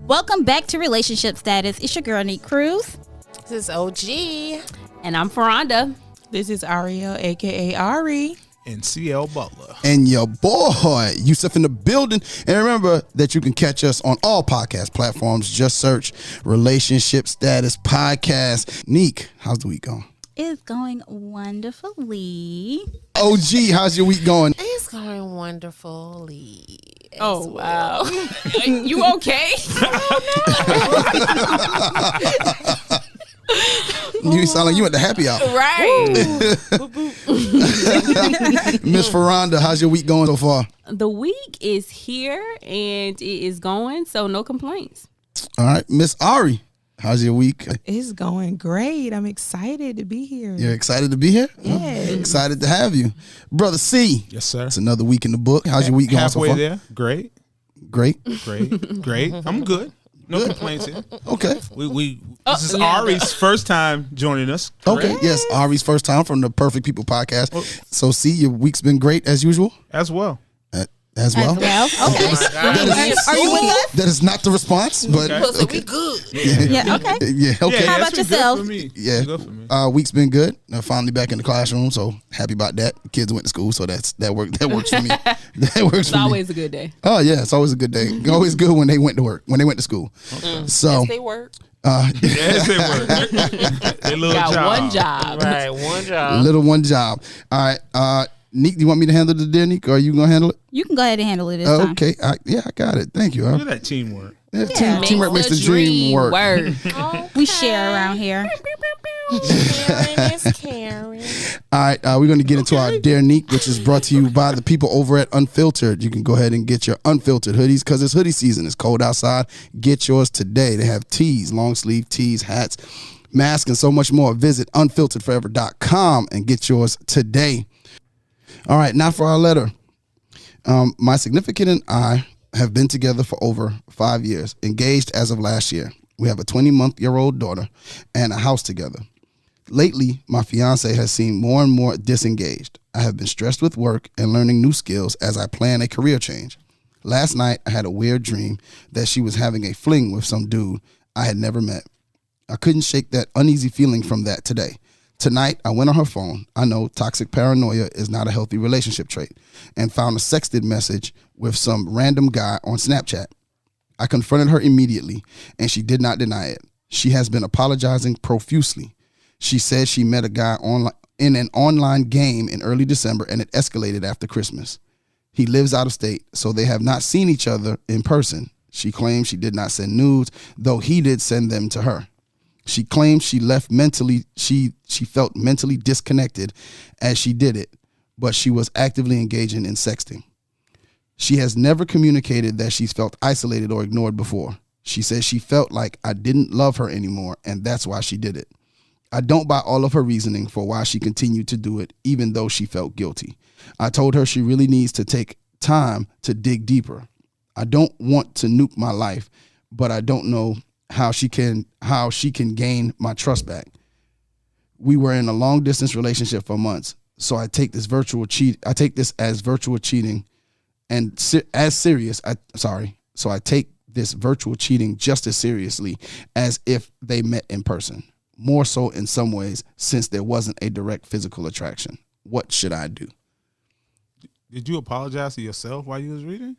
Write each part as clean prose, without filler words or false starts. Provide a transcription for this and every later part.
Welcome back to Relationship Status. It's your girl, Neat Cruz. This is OG. And I'm Ferranda. This is Ariel, a.k.a. Ari. And CL Butler. And your boy, Yusuf in the building. And remember that you can catch us on all podcast platforms. Just search Relationship Status Podcast. Neek, how's the week going? It's going wonderfully. OG, how's your week going? It's going wonderfully. Oh, wow. You okay? You sound like you at the happy hour. Right. Miss Ferranda, how's your week going so far? The week is here and it is going, so no complaints. All right. Miss Ari, how's your week? It's going great. I'm excited to be here. You're excited to be here? Yes. Excited to have you. Brother C. Yes, sir. It's another week in the book. How's your week going so Halfway far? there. Great. Great. Great. I'm good. No complaints here. Okay. This is Ari's first time joining us. Correct? Okay. Yes, Ari's first time from the Perfect People podcast. So, C, your week's been great as usual? As well. As well? Okay. Are you with us? That is not the response, but So okay. we good. Yeah, okay. Yeah, okay. How about it's been yourself? Good for me. Yeah. Good for me. Week's been good. Finally back in the classroom, so happy about that. Kids went to school, so that works for me. That works It's for me. always a good day. Oh yeah, it's always a good day. Always good when they went to work, when they went to school. So They work. Yes, they were. They little Got job. one job. Right, one job. little one job. All right. Neek, do you want me to handle the deal, Neek, or are you gonna handle it? You can go ahead and handle it this time. Okay. I got it. Thank you. Look at that teamwork. Yeah, teamwork makes the dream work. We share around here. Karen is Karen. All right, we're going to get into our Dear Neek, which is brought to you by the people over at Unfiltered. You can go ahead and get your unfiltered hoodies because it's hoodie season. It's cold outside. Get yours today. They have tees, long sleeve tees, hats, masks, and so much more. Visit unfilteredforever.com and get yours today. All right, now for our letter. My significant and I have been together for over 5 years, engaged as of last year. We have a 20-month-old daughter and a house together. Lately, my fiance has seemed more and more disengaged. I have been stressed with work and learning new skills as I plan a career change. Last night, I had a weird dream that she was having a fling with some dude I had never met. I couldn't shake that uneasy feeling from that today. Tonight, I went on her phone. I know toxic paranoia is not a healthy relationship trait, and found a sexted message with some random guy on Snapchat. I confronted her immediately, and she did not deny it. She has been apologizing profusely. She said she met a guy in an online game in early December, and it escalated after Christmas. He lives out of state, so they have not seen each other in person. She claims she did not send nudes, though he did send them to her. She claims she felt mentally disconnected as she did it, but she was actively engaging in sexting. She has never communicated that she's felt isolated or ignored before. She says she felt like I didn't love her anymore, and that's why she did it. I don't buy all of her reasoning for why she continued to do it, even though she felt guilty. I told her she really needs to take time to dig deeper. I don't want to nuke my life, but I don't know how she can gain my trust back. We were in a long distance relationship for months, so I take this as virtual cheating and as serious. So I take this virtual cheating just as seriously as if they met in person. More so in some ways, since there wasn't a direct physical attraction. What should I do? Did you apologize to yourself while you was reading?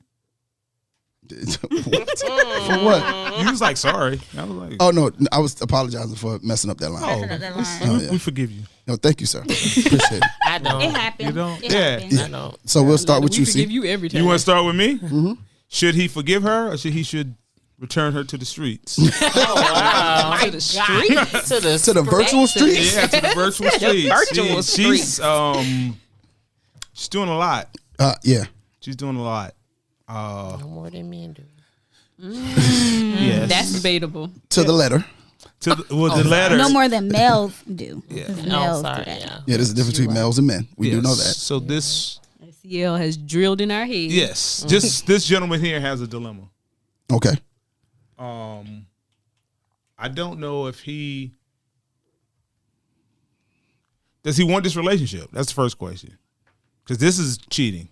For what? You was like, sorry. I was like, Oh, no, I was apologizing for messing up that line. oh, yeah. we forgive you. No, thank you, sir. Appreciate it. I don't. It happened. You don't? It Yeah. happened. I don't. So we'll start with We you, forgive C. you every time. You want to start with me? Mm-hmm. Should he forgive her or should return her to the streets? Wow. to the street? To the virtual streets? Yeah, to the virtual streets. virtual Yeah, streets. She's doing a lot. Yeah. She's doing a lot. No more than men do. Yes. That's debatable. To the letter. to the letter. No more than males do. Yeah. 'Cause Oh, males do sorry. that. Yeah. Yeah, there's a difference between males and men. We do Yes. know that. So this, CL has drilled in our head. yes, just this gentleman here has a dilemma. Okay. I don't know if does he want this relationship? That's the first question. Because this is cheating,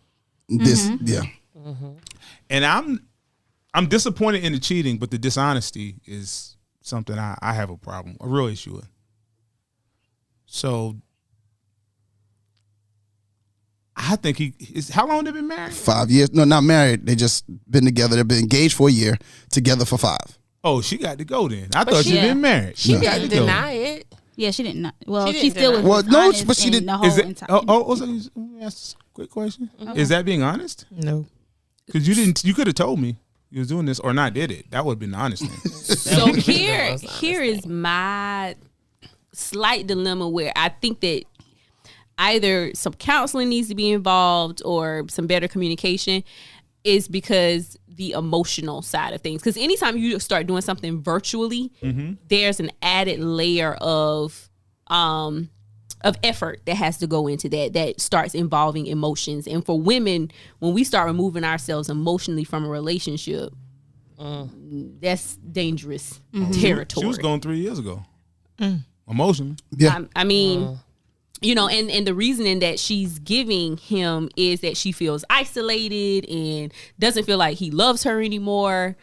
This, yeah. and I'm disappointed in the cheating, but the dishonesty is something I have a real issue with. So I think how long they been married? 5 years. No, not married. They just been together. They've been engaged for a year, together for 5. Oh, she got to go then. I thought she'd been married. She got didn't to go. deny it. Yeah, she didn't. Well, She she, didn't still was. deny it. Well, no, honest but she in didn't- The whole Is it? entire. Let me ask a quick question. Is that being honest? No. Because you could have told me you was doing this or not did it. That would have been the honest thing. So here is my slight dilemma where I think that either some counseling needs to be involved or some better communication is because the emotional side of things. Because anytime you start doing something virtually, there's an added layer of effort that has to go into that starts involving emotions. And for women, when we start removing ourselves emotionally from a relationship, that's dangerous territory. She was gone 3 years ago. Emotionally. Yeah. I mean, you know, and the reasoning that she's giving him is that she feels isolated and doesn't feel like he loves her anymore.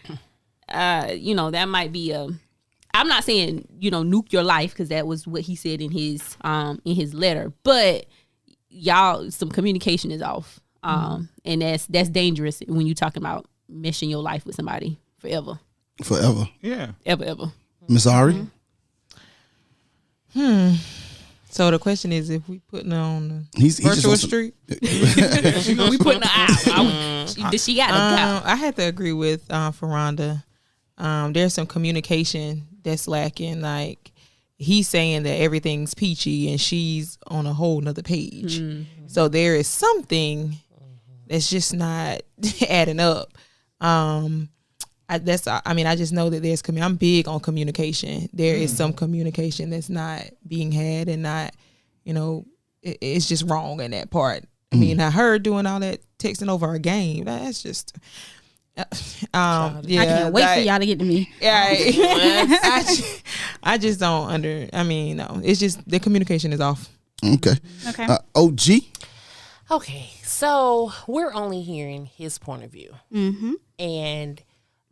You know, that might be I'm not saying, you know, nuke your life, because that was what he said in his letter. But y'all, some communication is off, and that's dangerous when you're talking about meshing your life with somebody forever, Forever. Yeah. ever. Miss Ari? So the question is, if we putting her on the He just virtual wants to- street, We putting her out. She got to go. I had to agree with Ferranda. There's some communication that's lacking. Like, he's saying that everything's peachy and she's on a whole nother page. So there is something that's just not adding up. I just know that there's I'm big on communication. There is some communication that's not being had, and not, you know, it's just wrong in that part. I mean, her doing all that texting over a game, that's just yeah. I can't wait for y'all to get to me. Yeah, I just don't no, it's just the communication is off. Okay. Okay. OG? Okay, so we're only hearing his point of view. And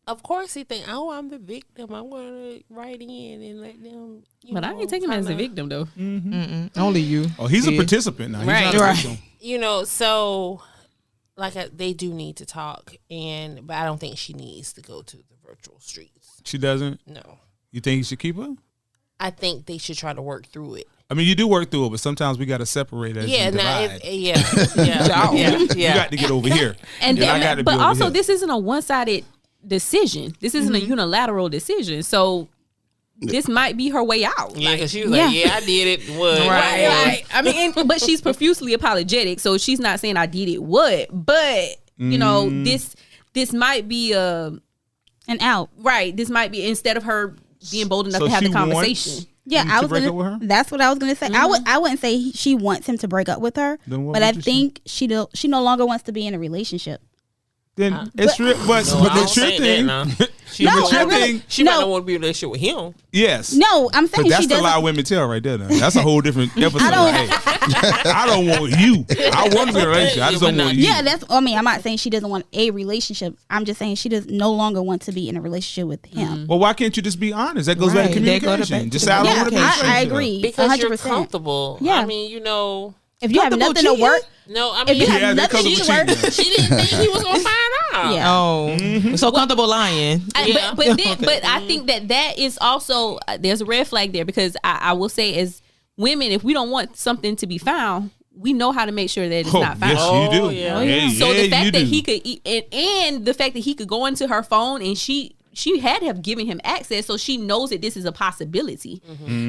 of course he think, oh, I'm the victim. I'm going to write in and let them, But I ain't taking him as a victim, though. Only you. Oh, he's a Yeah. participant now. He's Right. not a Right. victim. You know, so like they do need to talk, but I don't think she needs to go to the virtual streets. She doesn't? No. You think you should keep her? I think they should try to work through it. I mean, you do work through it, but sometimes we got to separate as Yeah, you no, divide. yeah. You got to get over here. And I got to be but over also, here. this isn't a one-sided decision. This isn't a unilateral decision. So this might be her way out. Yeah, because she was Yeah. like, yeah, I did it. What? Right. I mean, but she's profusely apologetic, so she's not saying I did it. What? But you know, this might be An out. right. This might be, instead of her being bold enough So to have she the conversation. Yeah, You I to was break gonna. up with her? That's what I was gonna say. I wouldn't say she wants him to break up with her, Then what but I would you say? think she no longer wants to be in a relationship. Then it's real, but No, I the don't trick say thing, that now. She, No, might- I really- she might no. not want to be in a relationship with him. yes. No, I'm But saying that's she the lie doesn't. women tell right there. Now. That's a whole different episode. don't- Hey, I don't want you. I want to be in a relationship. I just don't want you. Yeah, that's. I mean, I'm not saying she doesn't want a relationship. I'm just saying she does no longer want to be in a relationship with him. Well, why can't you just be honest? That goes back to Right, that go to communication. back Just to say I don't Yeah, want to be in a I relationship. agree. Because you're 100%. comfortable. Yeah. I mean, you know. If you have Comfortable nothing to cheating? work, No, I if mean, you Yeah, have that's nothing because to of work, cheating. she didn't think he was going to find out. yeah. Oh, so comfortable lying. Yeah. But I think that is also, there's a red flag there, because I will say, as women, if we don't want something to be found, we know how to make sure that it's Oh, not found. yes, you do. Oh, yeah. Yeah, So yeah, the fact you that do. he could, and the fact that he could go into her phone, and she had to have given him access, so she knows that this is a possibility.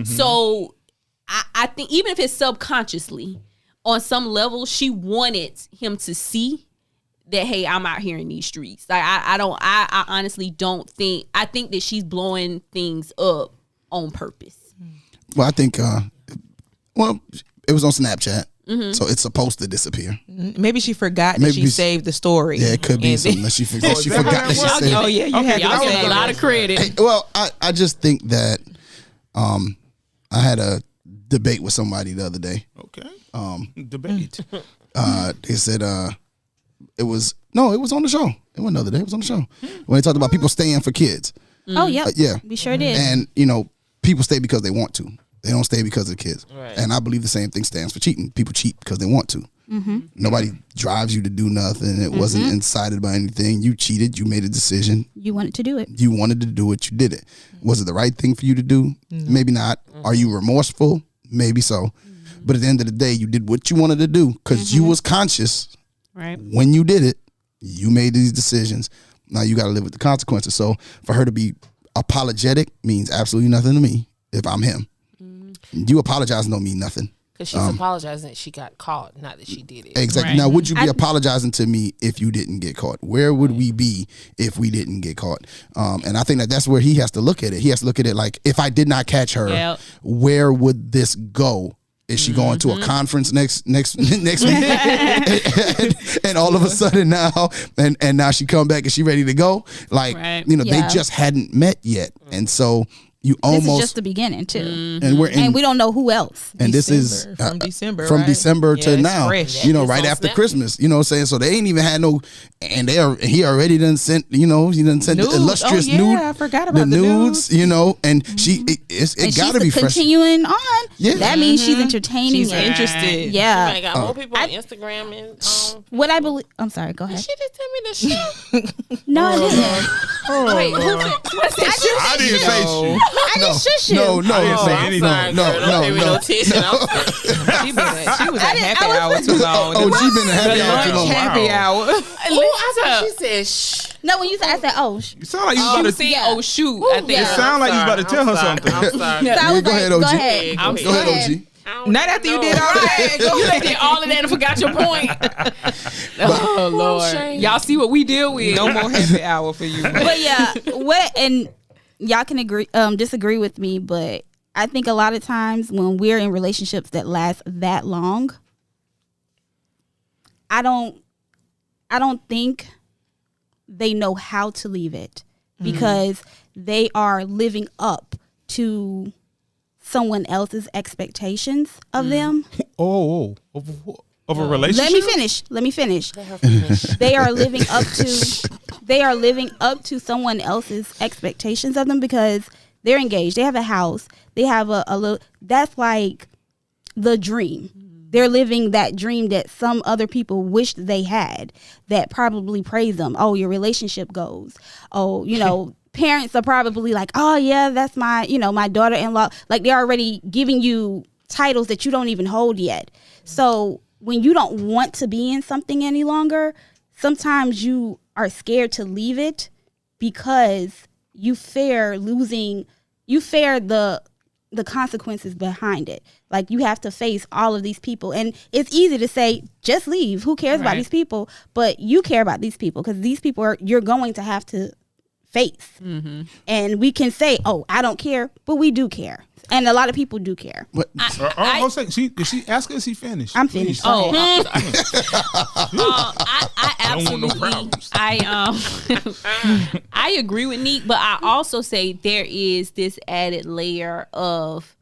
So I think, even if it's subconsciously, on some level, she wanted him to see that, hey, I'm out here in these streets. Like I honestly don't think, I think that she's blowing things up on purpose? Well, I think, it was on Snapchat. So it's supposed to disappear. Maybe she forgot that Maybe she saved the story. Yeah, it could be And something then- that she, Oh, is that forgot how that that she works? saved. Oh yeah, you had Y'all to get save a lot it. of credit. Hey, well, I just think that I had a debate with somebody the other day. Okay. Debate. They said it was on the show. It wasn't the other day. It was on the show when they talked about people staying for kids. Oh yeah, Yeah, we sure did. and people stay because they want to. They don't stay because of the kids. Right. And I believe the same thing stands for cheating. People cheat because they want to. Mm-hmm. Nobody drives you to do nothing. It wasn't incited by anything. You cheated. You made a decision. You wanted to do it. You wanted to do it. You did it. Was it the right thing for you to do? Maybe not. Are you remorseful? Maybe so. But at the end of the day, you did what you wanted to do because you was conscious Right. when you did it. You made these decisions. Now you got to live with the consequences. So for her to be apologetic means absolutely nothing to me if I'm him. You apologizing don't mean nothing. Because she's apologizing that she got caught, not that she did it. Exactly. Right. Now, would you be apologizing to me if you didn't get caught? Where would we be if we didn't get caught? And I think that's where he has to look at it. He has to look at it like, if I did not catch her, Yep. where would this go? Is she going to a conference next week? and all of a sudden now, and now she come back and she ready to go? Like, Right. they Yeah. just hadn't met yet. And so you This is almost, just the beginning too, and we're in, and we don't know who else. and this is From December, from right? December Yeah, to it's now, fresh. right It's after on Christmas, what I'm saying? So they ain't even had no, and he already done sent, he done sent the Nudes. illustrious Oh, yeah, nude, I forgot about the nudes, and And it gotta be she's fresh. continuing on. Yeah. That means she's entertaining. She's it. interested. Yeah. I got more people on Instagram and What I believe. I'm sorry. Go ahead. she just tell me the shit. No, I didn't. Wait, what's that? I didn't say shit. I didn't shush you. No, I didn't say no, anything. no. She was at happy hour too long. Oh, she been a happy hour too Lunch long. happy hour. I thought she said shh. No, when you said, I said, oh. You sound like you She about was to. saying, Yeah. "Oh shoot!" I think. Yeah. It sound like you about to tell her something. I'm sorry. So I Yeah, was go like, ahead, go OG. ahead. I'm Go ahead, ahead. OG. Not after you did all that. Go You ahead. did all of that and forgot your point. Oh Lord, y'all see what we deal with? No more happy hour for you. But yeah, and y'all can disagree with me, but I think a lot of times when we're in relationships that last that long, I don't think they know how to leave it because they are living up to someone else's expectations of them. Of a relationship. Let me finish. They are living up to someone else's expectations of them because they're engaged. They have a house. They have a little. That's like the dream. They're living that dream that some other people wished they had. That probably praise them. Oh, your relationship goes. Oh, parents are probably like, oh yeah, that's my my daughter-in-law. Like they're already giving you titles that you don't even hold yet. So when you don't want to be in something any longer, sometimes you are scared to leave it because you fear the consequences behind it. Like you have to face all of these people, and it's easy to say just leave. Who cares about Right. these people? But you care about these people because these people you're going to have to face. And we can say, "Oh, I don't care," but we do care, and a lot of people do care. But I'll say, did she ask us? He finished. I'm finished. Oh, Go ahead. I don't want no absolutely, problems. I agree with Neek, but I also say there is this added layer of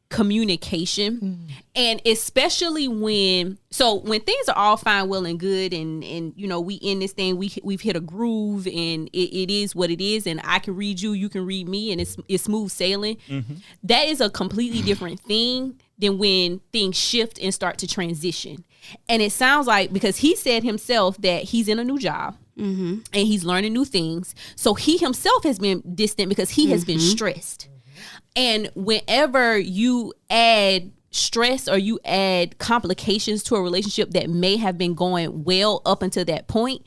communication, and especially when things are all fine, well, and good, and we in this thing, we've hit a groove, and it is what it is, and I can read you, you can read me, and it's smooth sailing. That is a completely different thing than when things shift and start to transition. And it sounds like, because he said himself that he's in a new job and he's learning new things, so he himself has been distant because he has been stressed. And whenever you add stress or you add complications to a relationship that may have been going well up until that point,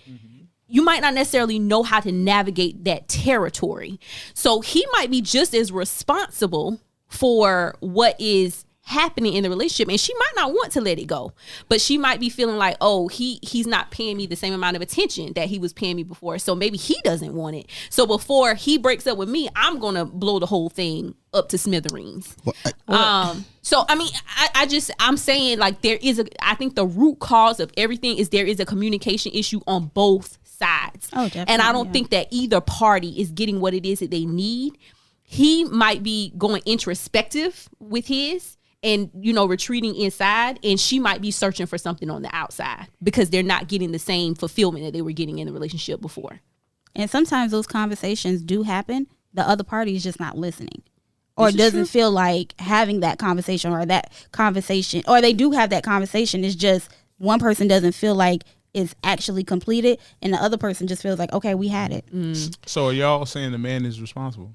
you might not necessarily know how to navigate that territory. So he might be just as responsible for what is happening in the relationship, and she might not want to let it go, but she might be feeling like, oh, he's not paying me the same amount of attention that he was paying me before, so maybe he doesn't want it. So before he breaks up with me, I'm gonna blow the whole thing up to smithereens. So I mean, I'm saying, like, I think the root cause of everything is there is a communication issue on both sides. Oh, definitely, and I don't think that either party is getting what it is that they need. He might be going introspective with his and, retreating inside, and she might be searching for something on the outside because they're not getting the same fulfillment that they were getting in the relationship before. And sometimes those conversations do happen. The other party is just not listening, or doesn't feel like having that conversation, or they do have that conversation. It's just one person doesn't feel like it's actually completed, and the other person just feels like, okay, we had it. So are y'all saying the man is responsible?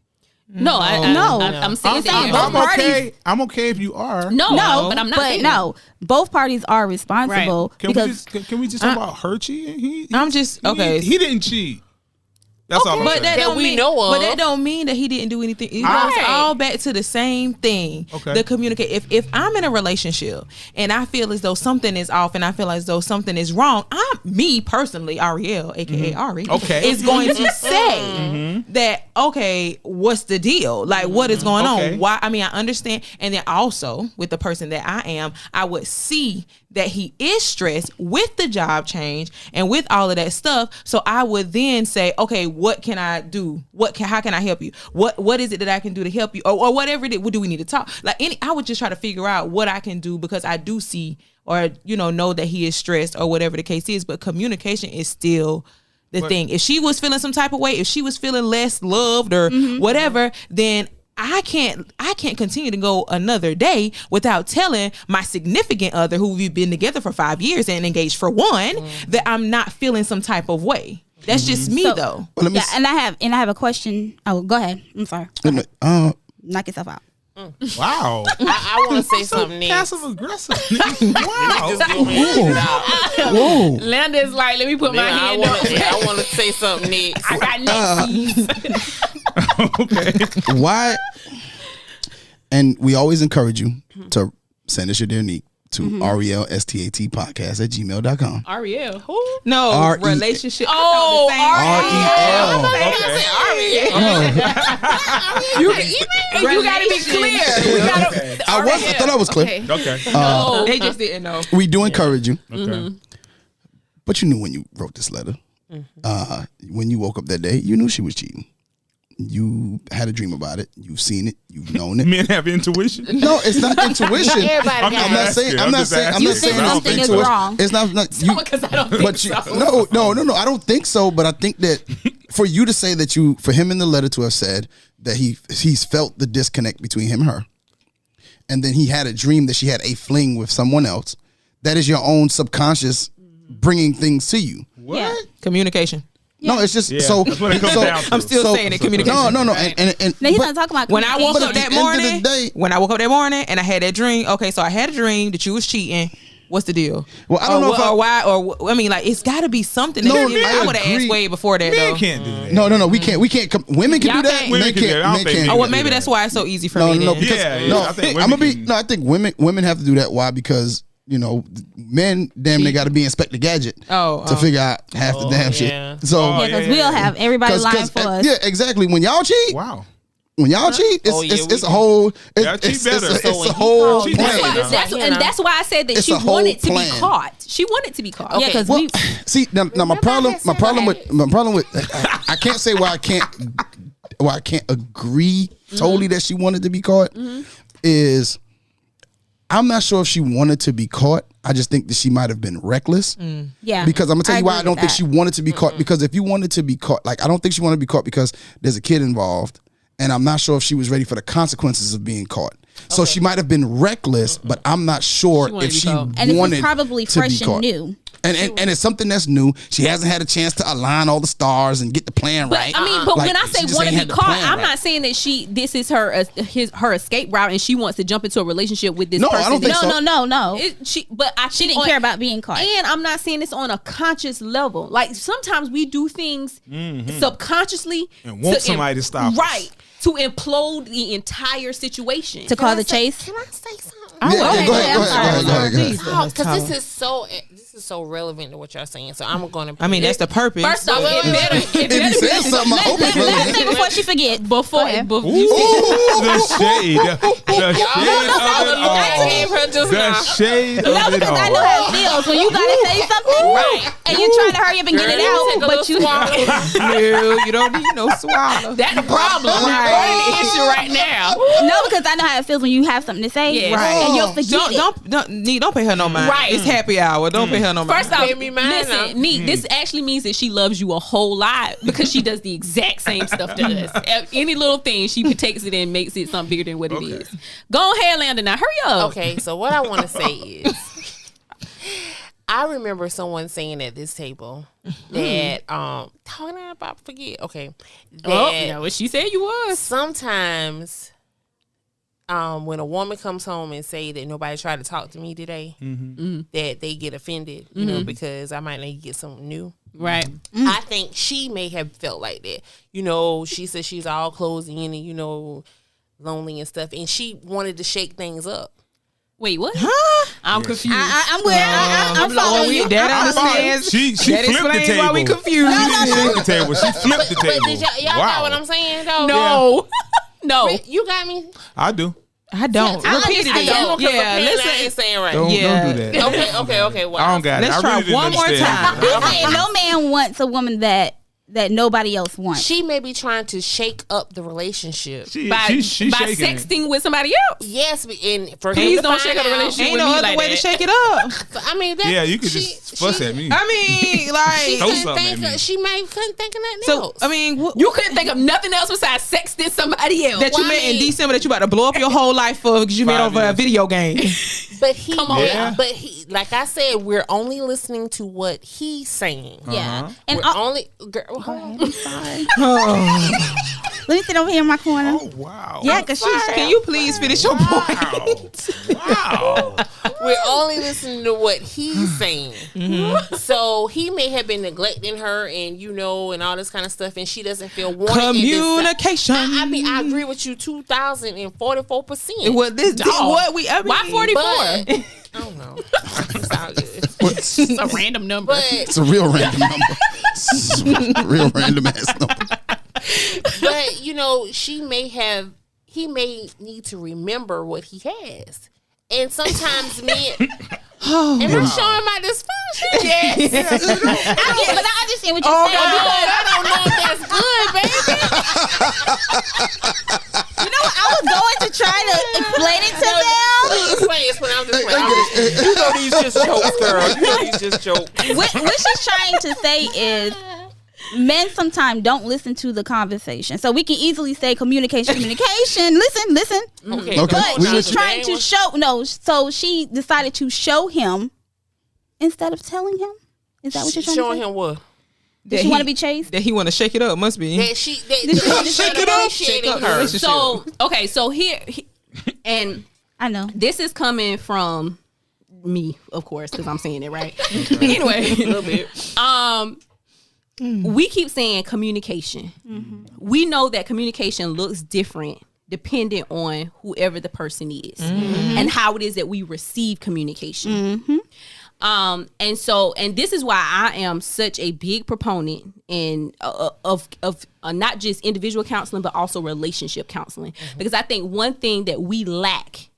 No, I'm saying that both parties. I'm okay if you are. No, but I'm not saying no. Both parties are responsible. Can we just talk about her cheating? I'm just okay. He didn't cheat. That's all I'm but saying. that don't mean, know of. But that don't mean that he didn't do anything. It goes all back to the same thing. Okay. The communicate. If I'm in a relationship and I feel as though something is off and I feel as though something is wrong, me personally, Ariel, aka Ari, is going to say that, okay, what's the deal? Like, what is going on? Why? I mean, I understand. And then also with the person that I am, I would see that he is stressed with the job change and with all of that stuff. So I would then say, okay, what can I do? How can I help you? What is it that I can do to help you? Or whatever it is, what do we need to talk? I would just try to figure out what I can do, because I do see or, know that he is stressed or whatever the case is, but communication is still the thing. If she was feeling some type of way, if she was feeling less loved or whatever, then I can't continue to go another day without telling my significant other, who we've been together for 5 years and engaged for one, that I'm not feeling some type of way. That's just me, though. Well, and I have a question. Oh, go ahead. I'm sorry. Knock yourself out. Wow. I want to say something next. Passive aggressive. Wow. Just give me a shout. Whoa. Landa's like, let me put my hand up. I want to say something next. I got next. Okay. Why? And we always encourage you to send us your dear Neek to RELSTATpodcast@gmail.com. Ariel. Who? No, R-E- relationship. Oh, REL. You got to be clear. I thought I was clear. Okay. They just didn't know. We do encourage you, Okay. but you knew when you wrote this letter. When you woke up that day, you knew she was cheating. You had a dream about it. You've seen it. You've known it. Men have intuition. No, it's not intuition. Everybody I'm not saying. I'm not saying. I'm You not think saying it's something is intuition. wrong. It's not you. Because I don't think But so. no. I don't think so. But I think that for you to say that for him in the letter to have said that he's felt the disconnect between him and her, and then he had a dream that she had a fling with someone else, that is your own subconscious bringing things to you. What? Yeah. Communication. No, it's just Yeah, so. that's what it comes down to. I'm still saying it. Communication. No. And No, he's but- not talking about When I woke But up at the that end of morning, the day- and I had that dream. Okay, so I had a dream that you was cheating. What's the deal? Well, I don't know if I- or why, or I mean, like, it's got to be something. No, That I I would have agree. asked way before that, Men though. can't do that. No, we can't. Women can Y'all do that. can't. Men Women can do that. I don't men think can't. men Oh, well, can maybe do that's that. why it's so easy for No, me. no, then. because Yeah, I think I'm women gonna be. can- No, I think women have to do that. Why? Because men damn they got to be Inspector Gadget to figure out half the damn yeah. shit. So Oh, because we'll have everybody lying for us. yeah, exactly. When y'all cheat, Wow. it's a whole. Y'all cheat better. It's So a whole cheat plan. better. That's why I said that It's she a whole wanted to be plan. caught. She wanted to be caught. Yeah, because Well, see now my problem with I can't say why I can't agree totally that she wanted to be caught is I'm not sure if she wanted to be caught. I just think that she might have been reckless. Yeah, Because I'm gonna tell you why I agree don't with think that. she wanted to be caught. Because if you wanted to be caught, like I don't think she wanted to be caught because there's a kid involved, and I'm not sure if she was ready for the consequences of being caught. So she might have been reckless, but I'm not sure wanted if to be she caught. And this wanted is probably to be fresh and caught. new. And it's something that's new. She hasn't had a chance to align all the stars and get the plan But right. I mean, but Like, when I she say just want ain't to had be the caught, plan I'm right. not saying that this is her escape route and she wants to jump into a relationship with this No, I person. don't think that- so. No. She didn't care about being caught. And I'm not saying this on a conscious level. Like sometimes we do things subconsciously And want somebody to stop us. right, to implode the entire situation. To call the chase. Can I say something? Yeah, okay, go I'm sorry. ahead. Please, Because this is so relevant to what y'all saying. So I'm going to. I mean, that's the purpose. First off, Wait, it wait, better, wait. it If you better said something, I hope it's Let's relevant. say before she forget. before ahead. you The shade. The shade of it I all. gave her just The now. shade No, of it because I know how it all. feels when you gotta say something, Right. and you're trying to hurry up and get it out, but you. No, you don't need no swallow. That's the problem. Right. The issue right now. No, because I know how it feels when you have something to say, Yeah. Right. and you'll forget it. Don't pay her no mind. Right. It's happy hour. Don't pay her no mind. First off, Pay me mine now. listen, Neat, this actually means that she loves you a whole lot because she does the exact same stuff to us. Any little thing, she takes it and makes it something bigger than what it is. Go ahead, Landon. Now, hurry up. Okay, so what I want to say is, I remember someone saying at this table that talking about forget. Okay, that Oh, no, what she said you was. sometimes when a woman comes home and say that nobody tried to talk to me today, that they get offended, you know, because I might need to get something new. Right. I think she may have felt like that. You know, she said she's all closed in and, you know, lonely and stuff. And she wanted to shake things up. Wait, what? I'm confused. I'm with. I'm following you. That I'm following understands. She that flipped the explains table. why we confused. She didn't flip the table. She flipped the But table. did y'all got what I'm saying, though? no. No. You got me? I do. I don't. I Repeat it understand. again. Yeah, Yeah, I ain't listen. saying right. Don't Yeah. do that. Okay. Well, I don't got Let's it. I try really didn't one more understand. time. I'm saying no man wants a woman that nobody else wants. She may be trying to shake up the relationship. She By shaking it. sexting with somebody else. Yes, and for Please him to don't find shake up the out- relationship. Ain't with no me other like way that. to shake it up. I mean, that, Yeah, you could just fuss at me. I mean, like, She Throw couldn't something think at me. she may couldn't think of nothing so else. I mean, You couldn't think of nothing else besides sexting somebody else. that you Why met in me? December that you about to blow up your whole life for because you met 5 over a years. video game. But he, Yeah. but he, like I said, we're only listening to what he's saying. Yeah, and We're only. Girl, hold on. let me sit over here in my corner. Oh, wow. Yeah, because she's. Can you please finish your point? Wow. We're only listening to what he's saying. So he may have been neglecting her, and you know, and all this kind of stuff, and she doesn't feel wanted. Communication. I mean, I agree with you 2,044%. Well, this Dog. what we. I mean, Why 44? But I don't know. It's all good. It's a random number. But It's a real random number. It's a real random ass number. but you know, he may need to remember what he has. And sometimes men am I showing my dysfunction? Yes. I get, but I understand what you're Oh, saying. God, I don't know if that's good, baby. You know what? I was going to try to explain it to them. Explain. I'm just playing. You know these just jokes, girl. You know these just jokes. What she's trying to say is men sometimes don't listen to the conversation. So we can easily say communication. Listen. Okay, Okay, But we she's with you. trying to show so she decided to show him instead of telling him. Is that what you're trying Showing to say? him what? Does she want to be chased? That he want to shake it up. Must be. That she shake it up, Shake up the her. relationship. So, okay, so here, and I know. this is coming from me, of course, because I'm saying it right. Anyway, A little bit. we keep saying communication. We know that communication looks different depending on whoever the person is and how it is that we receive communication. And so, and this is why I am such a big proponent of not just individual counseling, but also relationship counseling, because I think one thing that we lack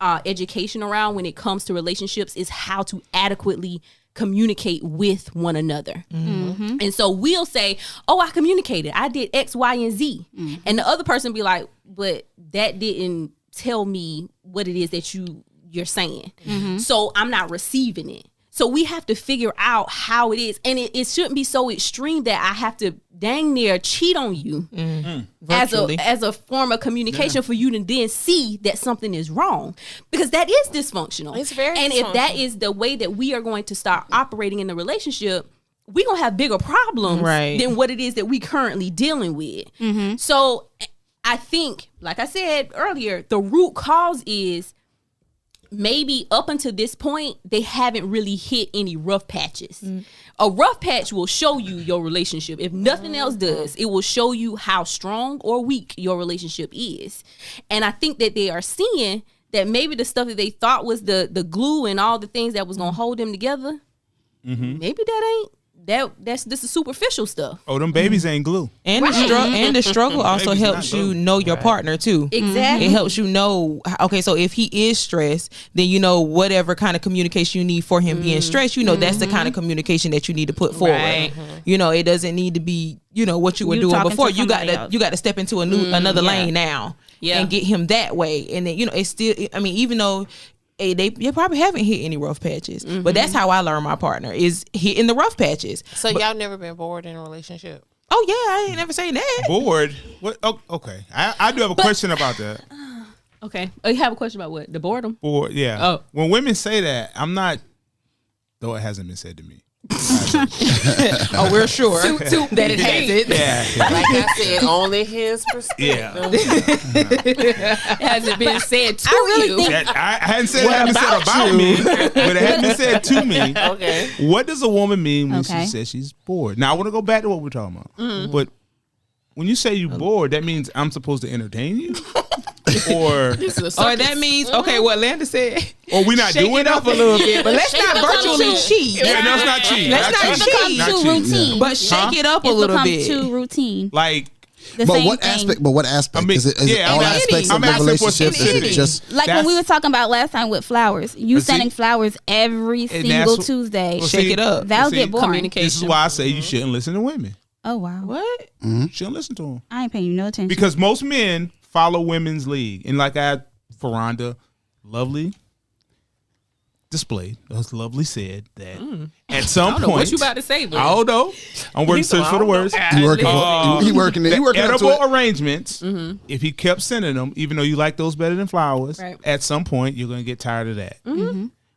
education around when it comes to relationships is how to adequately communicate with one another. And so we'll say, oh, I communicated, I did X, Y, and Z. And the other person be like, but that didn't tell me what it is that you're saying. So I'm not receiving it. So we have to figure out how it is. And it shouldn't be so extreme that I have to dang near cheat on you Virtually. as a form of communication for you to then see that something is wrong, because that is dysfunctional. It's very and if that dysfunctional. is the way that we are going to start operating in the relationship, we're going to have bigger problems Right. than what it is that we currently dealing with. So I think, like I said earlier, the root cause is maybe up until this point, they haven't really hit any rough patches. A rough patch will show you your relationship. If nothing else does, it will show you how strong or weak your relationship is. And I think that they are seeing that maybe the stuff that they thought was the glue and all the things that was gonna hold them together, maybe that ain't that's this is superficial stuff. Oh, them babies ain't glue. And the struggle also Baby's helps not you glue. know your partner too. Exactly. It helps you know, okay, so if he is stressed, then you know whatever kind of communication you need for him being stressed, you know that's the kind of communication that you need to put forward. Right. You know, it doesn't need to be, you know, what you were You doing talking before. to You got somebody to else. you got to step into another Yeah. lane now. Yeah. And get him that way. And then, you know, it's still, I mean, even though you probably haven't hit any rough patches, but that's how I learn my partner is hitting the rough patches. So y'all never been bored in a relationship? Oh yeah, I ain't never saying that. Bored? What? Oh, okay. I do have a question about that. Okay. You have a question about what? The boredom? Bored, yeah. Oh. When women say that, I'm not, though it hasn't been said to me. Oh, we're sure that it has it. Yeah. Like I said, only his perspective. Yeah. Has it been said to I really you? think- I hadn't said it hadn't been said about me, but it hadn't been said to me. Okay. What does a woman mean when Okay. she says she's bored? Now I want to go back to what we're talking about. But when you say you're bored, that means I'm supposed to entertain you, or Or that means okay. What Landa said. we're not Shake doing it up that? a little bit, but let's Shake not it up virtually too. cheat. Yeah, no, it's not cheating. Let's not It's cheat. become Not too cheating. routine. But shake it up a It's little become bit. too routine. Like, The But same what thing. aspect? But what aspect? I mean, is it yeah, all I'm aspects asking- of the I'm asking for relationship? Is specifics. it just Like when That's- we were talking about last time with flowers, you But see- sending flowers every And single that's- Tuesday. well, Shake see- it up. That'll see, get boring. Communication. This is why I say you shouldn't listen to women. Oh wow, What? You shouldn't listen to them I ain't paying you no attention. because most men follow women's lead, and like Ferranda, lovely displayed, as lovely said that at some I don't know point, what you about to say, but I don't know. I'm working search for the words. you working? He working. He working up to Edible it. arrangements. If he kept sending them, even though you like those better than flowers, Right. at some point you're gonna get tired of that.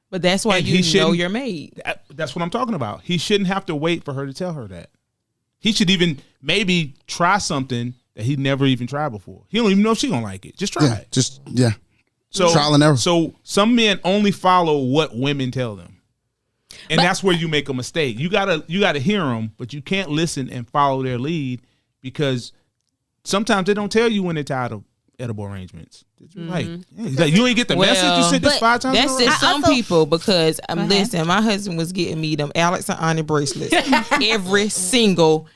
But that's why And he you know shouldn't- you're made. That's what I'm talking about. He shouldn't have to wait for her to tell her that. He should even maybe try something that he never even tried before. He don't even know if she gonna like it. Just try Yeah, it. just yeah. So Trial and error. So some men only follow what women tell them, and that's where you make a mistake. You gotta hear them, but you can't listen and follow their lead because sometimes they don't tell you when they're tired of edible arrangements. Like, he's like, you ain't get the Well, message. You sent this but 5 times. That's in a row? just some also- people because ahead. listen, my husband was getting me them Alex and Ani bracelets every single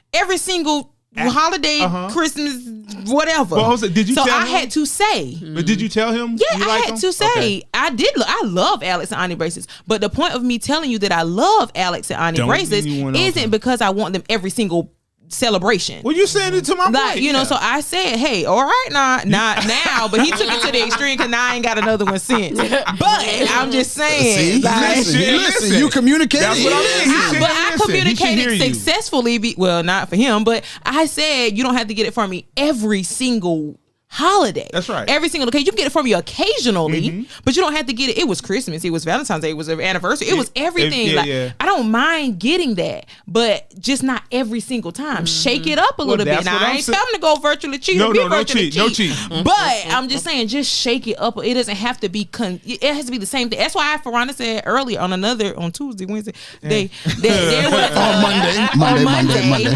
holiday, Christmas, whatever. Well, Jose, did you so tell I him? had to say. But did you tell him? Yeah, you I like had them? to say Okay. I love Alex and Ani bracelets, but the point of me telling you that I love Alex and Ani Don't bracelets mean you want all isn't them. because I want them every single celebration. Well, you said it to my Like, point. you know, yeah. so I said, hey, all right, not now, but he took it to the extreme because now I ain't got another one since. But I'm just saying, See, like, listen, shit, listen. You communicated. That's what I'm saying. He should but I listen. He should hear communicated you. successfully. Well, not for him, but I said you don't have to get it from me every single holiday. That's right. Every single occasion. You can get it from me occasionally, but you don't have to get it. It was Christmas. It was Valentine's Day. It was an anniversary. It was everything. yeah, like yeah. I don't mind getting that, but just not every single time. Shake it up a little bit. that's Now what I I'm ain't saying. telling to go virtually cheat. No, or be no virtually cheat, no cheat. But I'm just saying, just shake it up. It doesn't have to be. It has to be the same thing. That's why Ferranda said earlier on Tuesday, Wednesday, there was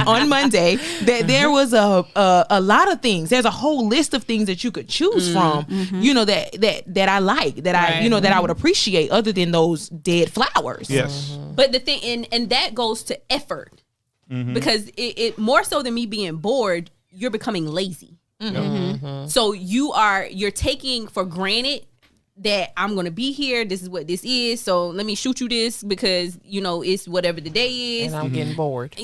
on Monday that there was a lot of things. There's a whole list of things that you could choose from. You know that I like, that I that I would appreciate, other than those dead flowers. Yes. But the thing, and that goes to effort, because it more so than me being bored, you're becoming lazy. So you're taking for granted that I'm gonna be here. This is what this is. So let me shoot you this because it's whatever the day is. And I'm getting bored.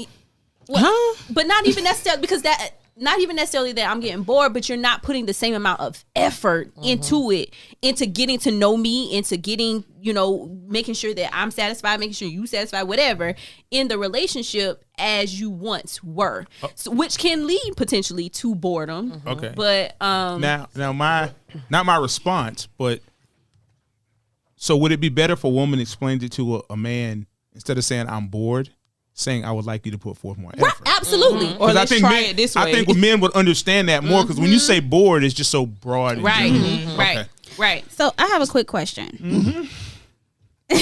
Well, but not even necessarily because that. Not even necessarily that I'm getting bored, but you're not putting the same amount of effort into it, into getting to know me, into getting, making sure that I'm satisfied, making sure you satisfied, whatever, in the relationship as you once were, so, which can lead potentially to boredom. Okay. But Now not my response, but so would it be better for a woman explained it to a man instead of saying I'm bored, saying I would like you to put forth more effort? right, absolutely. Or 'Cause let's try it this way. I think men would understand that more because when you say bored, it's just so broad. and Right, general. right, Okay. right. So I have a quick question. Do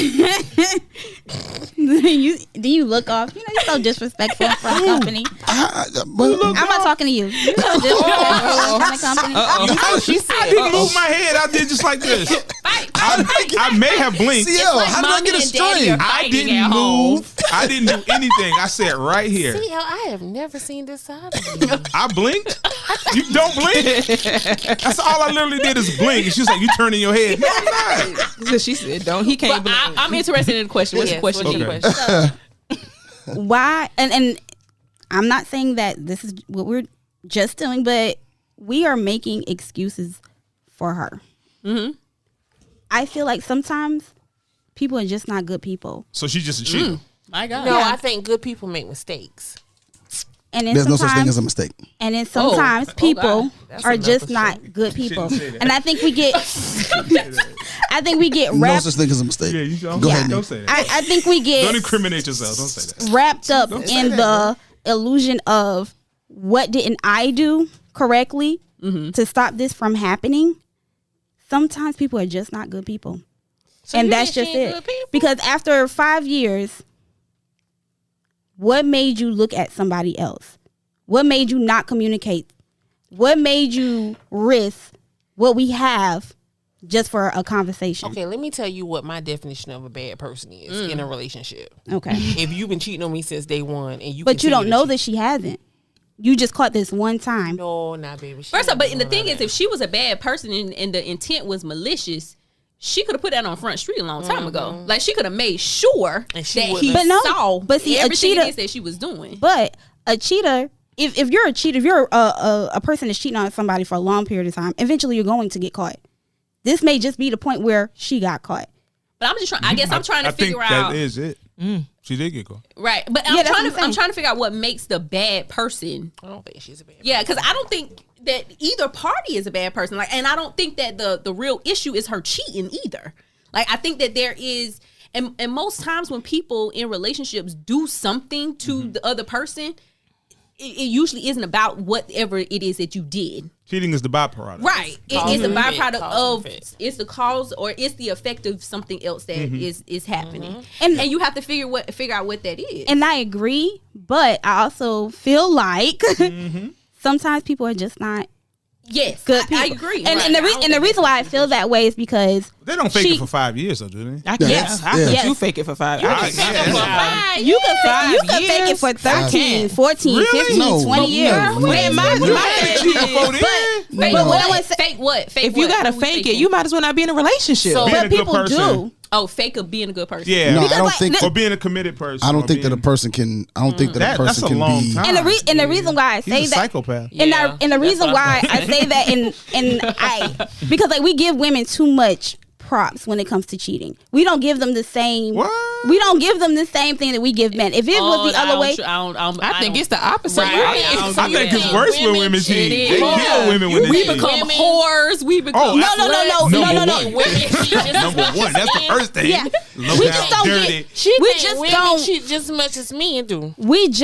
you look off? You know, you're so disrespectful in front of company. I'm not talking to you. You're so disrespectful in front of company. I didn't move my head. I did just like this. I may have blinked. CL, how did I get a string? I didn't move. I didn't do anything. I sat right here. CL, I have never seen this side of you. I blinked. You don't blink. That's all I literally did is blink. And she was like, "You turning your head?" No, I'm not. So she said, "Don't." He can't. But I'm interested in the question. What's the question? Okay. Why? And I'm not saying that this is what we're just doing, but we are making excuses for her. Mm-hmm. I feel like sometimes people are just not good people. So she's just a cheater. My God. No, I think good people make mistakes. And then There's no such thing sometimes- as a mistake. And then sometimes people God. That's are another just shit. not good people. Shouldn't say that. And I think we get I think we get No wrapped such thing as a mistake. Yeah, you don't, Go ahead, don't Nick. say that. I think we get Don't incriminate yourself. Don't say that. wrapped up in the illusion of what didn't I do correctly to stop this from happening. Sometimes people are just not good people. So And you that's think just she ain't it. good people? Because after 5 years, what made you look at somebody else? What made you not communicate? What made you risk what we have just for a conversation? Okay, let me tell you what my definition of a bad person is in a relationship. Okay. If you've been cheating on me since day one, and you But you continue don't to know cheat- that she hasn't. You just caught this one time. No, not baby. She First off, ain't but the doing thing all is, that. if she was a bad person and the intent was malicious, she could have put that on Front Street a long time ago. Like she could have made sure And she that wouldn't he have- But no, saw but see, a everything cheater- it is that she was doing. But a cheater, if you're a cheater, if you're a person that's cheating on somebody for a long period of time, eventually you're going to get caught. This may just be the point where she got caught. But I'm just trying. I guess I'm trying to I figure think out. that is it. She did get caught. Right, but Yeah, that's what I'm I'm saying. trying to figure out what makes the bad person. I don't think she's a bad. Yeah, because I don't think that either party is a bad person. Like, and I don't think that the real issue is her cheating either. Like, I think that there is, and most times when people in relationships do something to the other person, it usually isn't about whatever it is that you did. Cheating is the byproduct. Right, Cause it's a and effect, byproduct cause of and effect. it's the cause or it's the effect of something else that is happening, And- and you have to figure out what that is. And I agree, but I also feel like sometimes people are just not Yes, good people. I agree. And, Right. and the I don't and the think reason why I feel that way is because They don't fake She- it for 5 years, though, do they? I can't. Yes. How could Yes. you fake it for 5 I- years? yeah. you can fake it years? for 13, can't. 14, Really? 15, No. 20 years. No. Man, my You thing ain't cheating is, before then. Fake But what I what? want to say, Fake what? Fake if you what? gotta What we fake it, faking? you might as well not be in a relationship. So- Being a but good people person. do. Oh, fake of being a good person. Yeah. No, Because, I don't like, think. Or being a committed person. I don't or think that a being- person can. I don't think that a That's person a can long be. time. And the reason why I He's say a that, psychopath. and Yeah, the reason that's why what I say that, because like we give women too much props when it comes to cheating. We don't give them the same. What? We don't give them the same thing that we give men. If it was the other way, I think it's the opposite. Right. Right? I think it's worse when women cheat. It They is. kill women when We they cheat. become Women- whores. We become Oh, no. Number one. Women cheat just Number as much one. as That's the men. first thing. Yeah. Low we down, just don't dirty. get. She We think just women don't. cheat just as much as men do. We just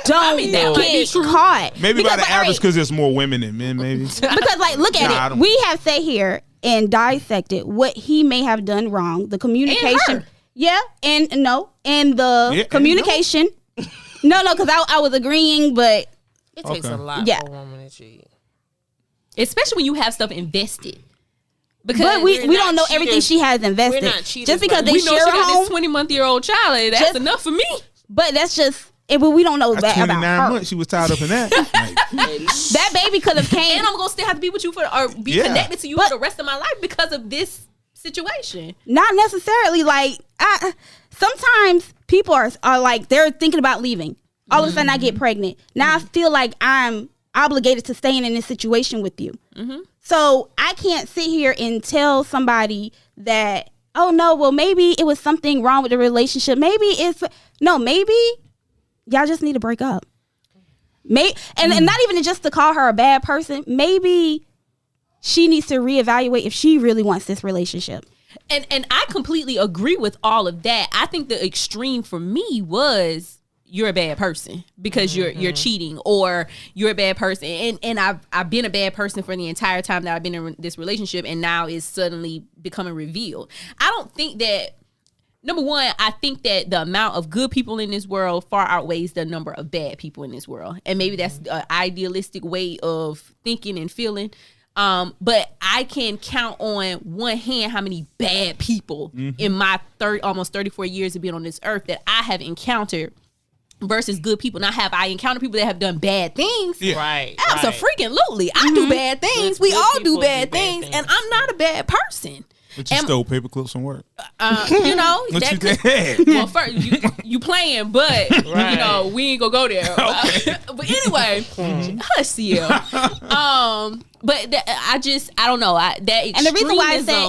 don't that might be get true. caught. Maybe by Because, the like, all average right, because there's more women than men, maybe. because like look at Nah, I it. don't- We have sat here and dissected what he may have done wrong. The communication. her. Yeah, and no, and the Yeah, and communication. No, because I was agreeing, but It takes Okay. a lot Yeah. for a woman to cheat. especially when you have stuff invested. Because but we we're don't not know everything cheaters. she has invested. We're not cheaters, Just because but they we know share she a got home, this 20-month-old child. That's Just- enough for me. but that's just. But we don't know That's that about 29 her. months. She was tied up in that. Like, That baby could have came. And I'm gonna still have to be with you or be Yeah. connected to you But- for the rest of my life because of this situation. Not necessarily. Like sometimes people are like they're thinking about leaving. All of a sudden, I get pregnant. Now I feel like I'm obligated to staying in this situation with you. So I can't sit here and tell somebody that, oh no, well maybe it was something wrong with the relationship. Maybe maybe y'all just need to break up. And not even just to call her a bad person. Maybe she needs to reevaluate if she really wants this relationship. And I completely agree with all of that. I think the extreme for me was you're a bad person because you're cheating, or you're a bad person. And I've been a bad person for the entire time that I've been in this relationship, and now it's suddenly becoming revealed. I don't think that number one, I think that the amount of good people in this world far outweighs the number of bad people in this world. And maybe that's an idealistic way of thinking and feeling. But I can count on one hand how many bad people in my almost 34 years of being on this earth that I have encountered versus good people. Now, have I encountered people that have done bad things? Yeah. Right. Absolutely. I do bad things. We Good all do people bad things. And I'm not a bad person. But you stole paper clips from work. You know, What that you could, did? well, first you playing, but you know we ain't gonna go there. But anyway, hush, CL. But I don't know. That And the reason why I said,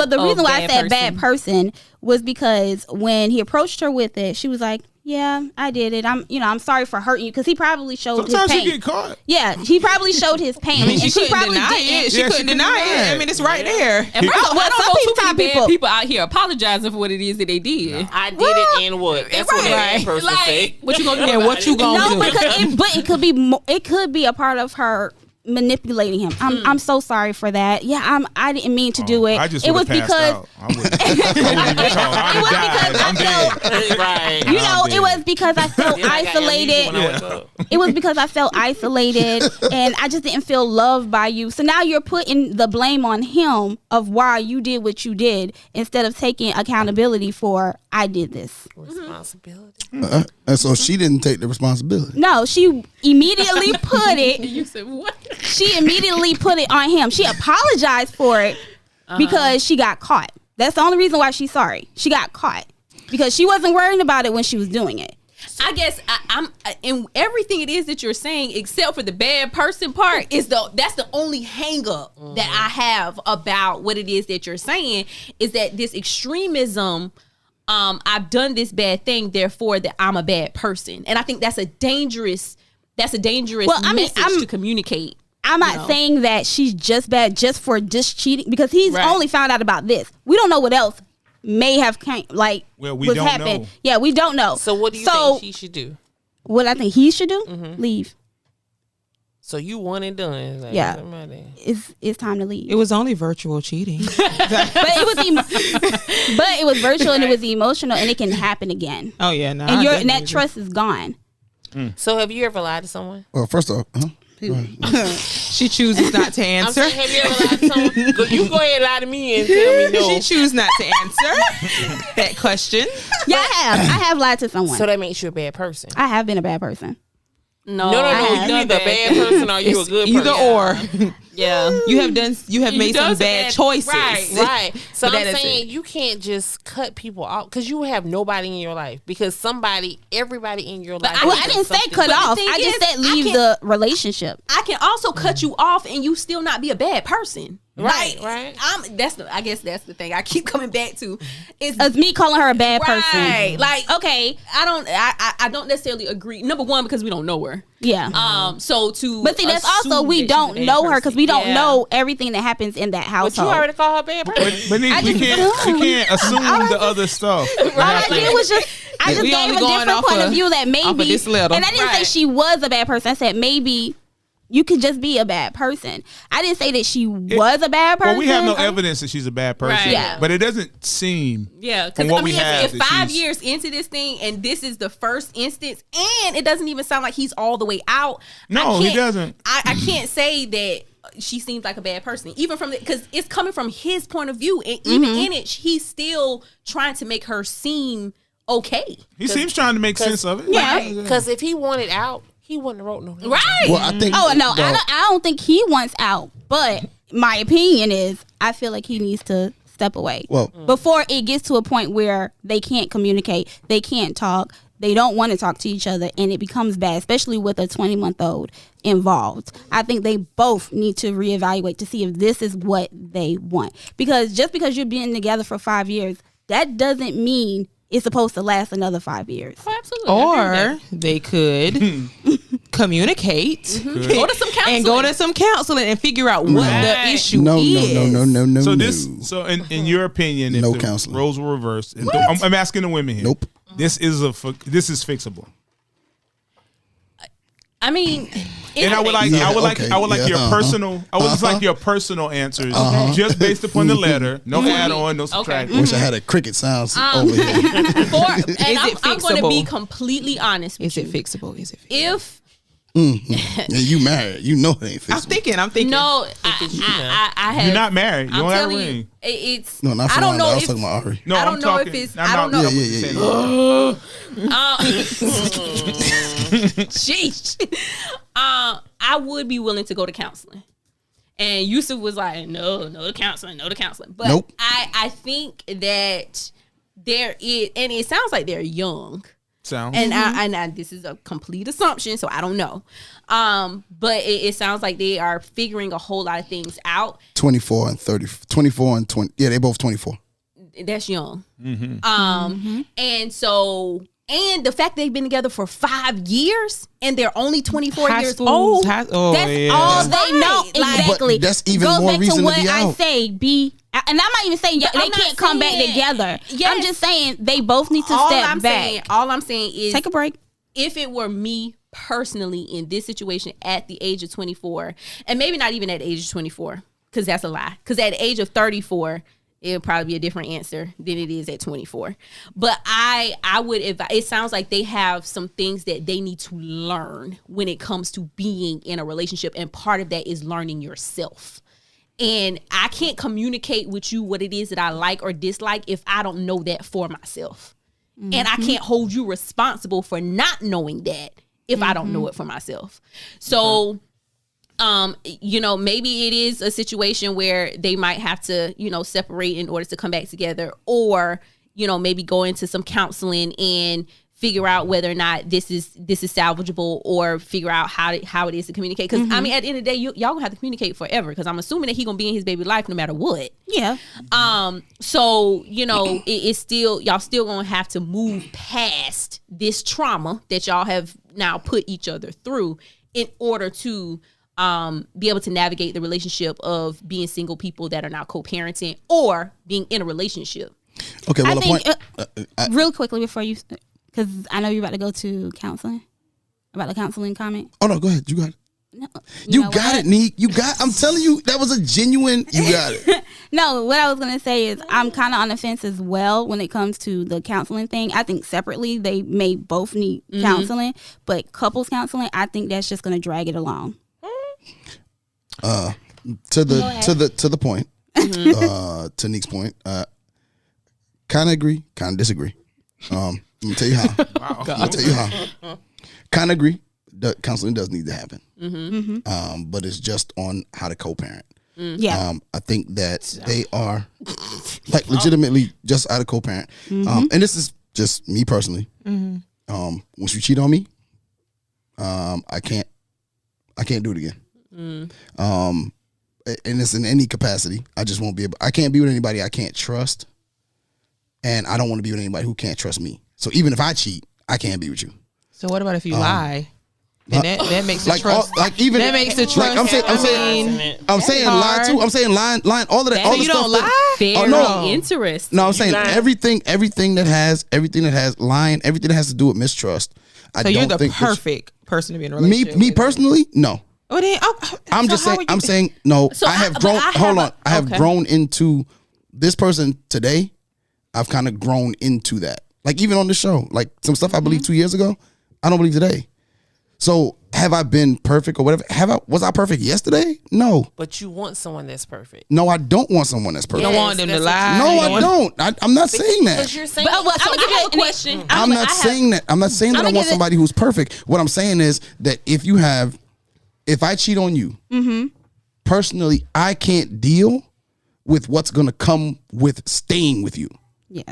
the reason why I said bad person was because when he approached her with it, she was like, "Yeah, I did it. I'm sorry for hurting you," because he probably showed Sometimes his you pain. get caught. Yeah, he probably showed his pain, I mean, she and she couldn't probably deny didn't. it. She Yeah, she couldn't couldn't deny deny it. it. I mean, it's right there. And first of all, I Well, don't some know too people- many bad people out here apologizing for what it is that they did. I did it and what? That's what that person say. Like, what you gonna do? And about what it? you gonna No, do? because it could be it could be a part of her manipulating him. I'm so sorry for that. Yeah, I didn't mean to do it. I just It was would've passed because out. I would've- I would've been caught. I'd It was have because died. I I'm felt- dead. Right. you know, I'm it was dead. because I felt Then I got amnesia isolated. when I wake up. It was because I felt isolated and I just didn't feel loved by you. So now you're putting the blame on him of why you did what you did instead of taking accountability for I did this. Responsibility. And so she didn't take the responsibility. No, she immediately put it. You said what? She immediately put it on him. She apologized for it because she got caught. That's the only reason why she's sorry. She got caught because she wasn't worrying about it when she was doing it. I guess I'm in everything it is that you're saying, except for the bad person part. That's the only hang up that I have about what it is that you're saying is that this extremism. I've done this bad thing, therefore that I'm a bad person, and I think that's a dangerous Well, I mean, message to communicate. I'm not saying that she's just bad just for just cheating because he's Right. only found out about this. We don't know what else may have Well, we was don't happened. know. Yeah, we don't know. So what do you think she should do? What I think he should do? Leave. So you one and done. Like, Yeah. somebody- It's time to leave. It was only virtual cheating. but it was virtual and it was emotional and it can happen again. Oh yeah, no. And I that definitely agree. trust is gone. So have you ever lied to someone? Well, first off, She chooses not to I'm answer. saying, have you ever lied to someone? You go ahead and lie to me and tell me no. She chooses not to answer that question. Yeah, I have lied to someone. So that makes you a bad person. I have been a bad person. No, have you either a bad person or you a good Either person. or. Yeah. You have made done some some bad bad- choices. Right. So But I'm that is saying it. you can't just cut people off because you have nobody in your life because everybody in your life. Well, has I done didn't say something. cut But the off. thing I just is, said leave I the relationship. I can also cut you off and you still not be a bad person. Right, Like, right. I guess that's the thing I keep coming back to. Is It's me calling her a bad right. person. Like, Okay. I don't necessarily agree. Number one, because we don't know her. Yeah. So to But see, that's also assume we that she's a don't bad know her person. because we don't Yeah. know everything that happens in that But household. you already call her a bad person. But we just- can't assume the other stuff. All I did was just I just We gave only a going different off point of of- view that off of maybe, this letter. and I didn't say Right. she was a bad person. I said maybe you could just be a bad person. I didn't say that she was a bad person. Well, we have no evidence that she's a bad person. Right. Yeah. But it doesn't seem. Yeah, From because what I we mean, have, if that 5 she's- years into this thing and this is the first instance, and it doesn't even sound like he's all the way out. No, I he can't- doesn't. I can't say that she seems like a bad person, even from because it's coming from his point of view, and even in it, he's still trying to make her seem okay. He seems trying to make sense of it. Yeah. Because if he wanted out, he wouldn't have wrote no letter. Right? well, I think. Oh no, well, I don't think he wants out. But my opinion is, I feel like he needs to step away. Well- before it gets to a point where they can't communicate, they can't talk, they don't want to talk to each other, and it becomes bad, especially with a 20-month-old involved. I think they both need to reevaluate to see if this is what they want. Because just because you've been together for 5 years, that doesn't mean it's supposed to last another 5 years. Oh, absolutely. I agree with Or they could communicate Go to some counseling. and go to some counseling and figure out what the Right. issue no, is. no. So no. so in your opinion, if No the counseling. roles were reversed, and I'm asking the women here. Nope. This is fixable. I mean, And I would like your personal. I would just like your personal answers, just based upon the letter. No add-on, no subtraction. Wish I had a cricket sounds over here. I'm going to be completely honest with Is it fixable? Is it fixable? If Yeah, you married. You know it ain't fixable. I'm thinking. no, I have. You're not married. You I'm don't have a telling ring. you, it's. No, not I don't Fernando. know I was if. talking about Ari. No, I don't I'm know talking, if it's. I'm I don't not- know. Yeah. Sheesh. I would be willing to go to counseling. And Yusuf was like, no to counseling. But Nope. I think that there is, and it sounds like they're young. Sounds. And I this is a complete assumption, so I don't know. But it sounds like they are figuring a whole lot of things out. 24 and 30. 24 and 20. Yeah, they both 24. That's young. And so, and the fact they've been together for 5 years and they're only 24 High years schools, old. that's That's all they know. Exactly. But that's even Goes more back reason to to what be I out. say. And I'm not even saying they I'm not can't come back saying- together. Yes. I'm just saying they both need to all step I'm back. saying is Take a break. if it were me personally in this situation at the age of 24, and maybe not even at the age of 24, because that's a lie. Because at the age of 34, it would probably be a different answer than it is at 24. But I would advise, it sounds like they have some things that they need to learn when it comes to being in a relationship. And part of that is learning yourself. And I can't communicate with you what it is that I like or dislike if I don't know that for myself. And I can't hold you responsible for not knowing that if I don't know it for myself. So, maybe it is a situation where they might have to, separate in order to come back together, or, maybe go into some counseling and figure out whether or not this is salvageable, or figure out how it is to communicate. Because I mean, at the end of the day, y'all gonna have to communicate forever. Because I'm assuming that he gonna be in his baby life no matter what. Yeah. So it's still, y'all still gonna have to move past this trauma that y'all have now put each other through in order to be able to navigate the relationship of being single people that are now co-parenting or being in a relationship. Okay, well, I think, the point. real quickly before you, because I know you're about to go to counseling, about the counseling comment. Oh, no, go ahead. You got it. No, You know got what? it, Neek. I'm telling you, that was a genuine, you got it. No, what I was going to say is I'm kind of on the fence as well when it comes to the counseling thing. I think separately they may both need counseling, but couples counseling, I think that's just going to drag it along. To the point, to Neek's point, kind of agree, kind of disagree. Let me tell you how. Let me tell you how. Kind of agree. Counseling does need to happen, but it's just on how to co-parent. Yeah. I think that they are like legitimately just out of co-parent, and this is just me personally. Once you cheat on me, I can't do it again. And it's in any capacity. I just won't be able. I can't be with anybody I can't trust, and I don't want to be with anybody who can't trust me. So even if I cheat, I can't be with you. So what about if you lie? And that makes the Like trust. even that makes the trust. Like I'm saying lie too. I'm saying lying. All of that. All So the you stuff don't that- lie? Very Oh, no. interesting. No, I'm saying everything that has lying, everything that has to do with mistrust. I So don't you're the think perfect person to be in a me relationship. me with. personally, no. Oh, then, I'm so just how saying. would you I'm think- saying no. So I have but grown. I have Hold on. a- I have okay. grown into this person today. I've kind of grown into that. Like even on the show, like some stuff I believed 2 years ago, I don't believe today. So have I been perfect or whatever? Was I perfect yesterday? No. But you want someone that's perfect. No, I don't want someone that's You perfect. don't Yes, want them to that's lie. No, You I want- don't. I'm not saying that. Because you're saying. So I'm gonna give I have you a question. I'm not saying that. I'm not saying that I I'ma want give it- somebody who's perfect. What I'm saying is that if I cheat on you, personally, I can't deal with what's gonna come with staying with you. Yeah.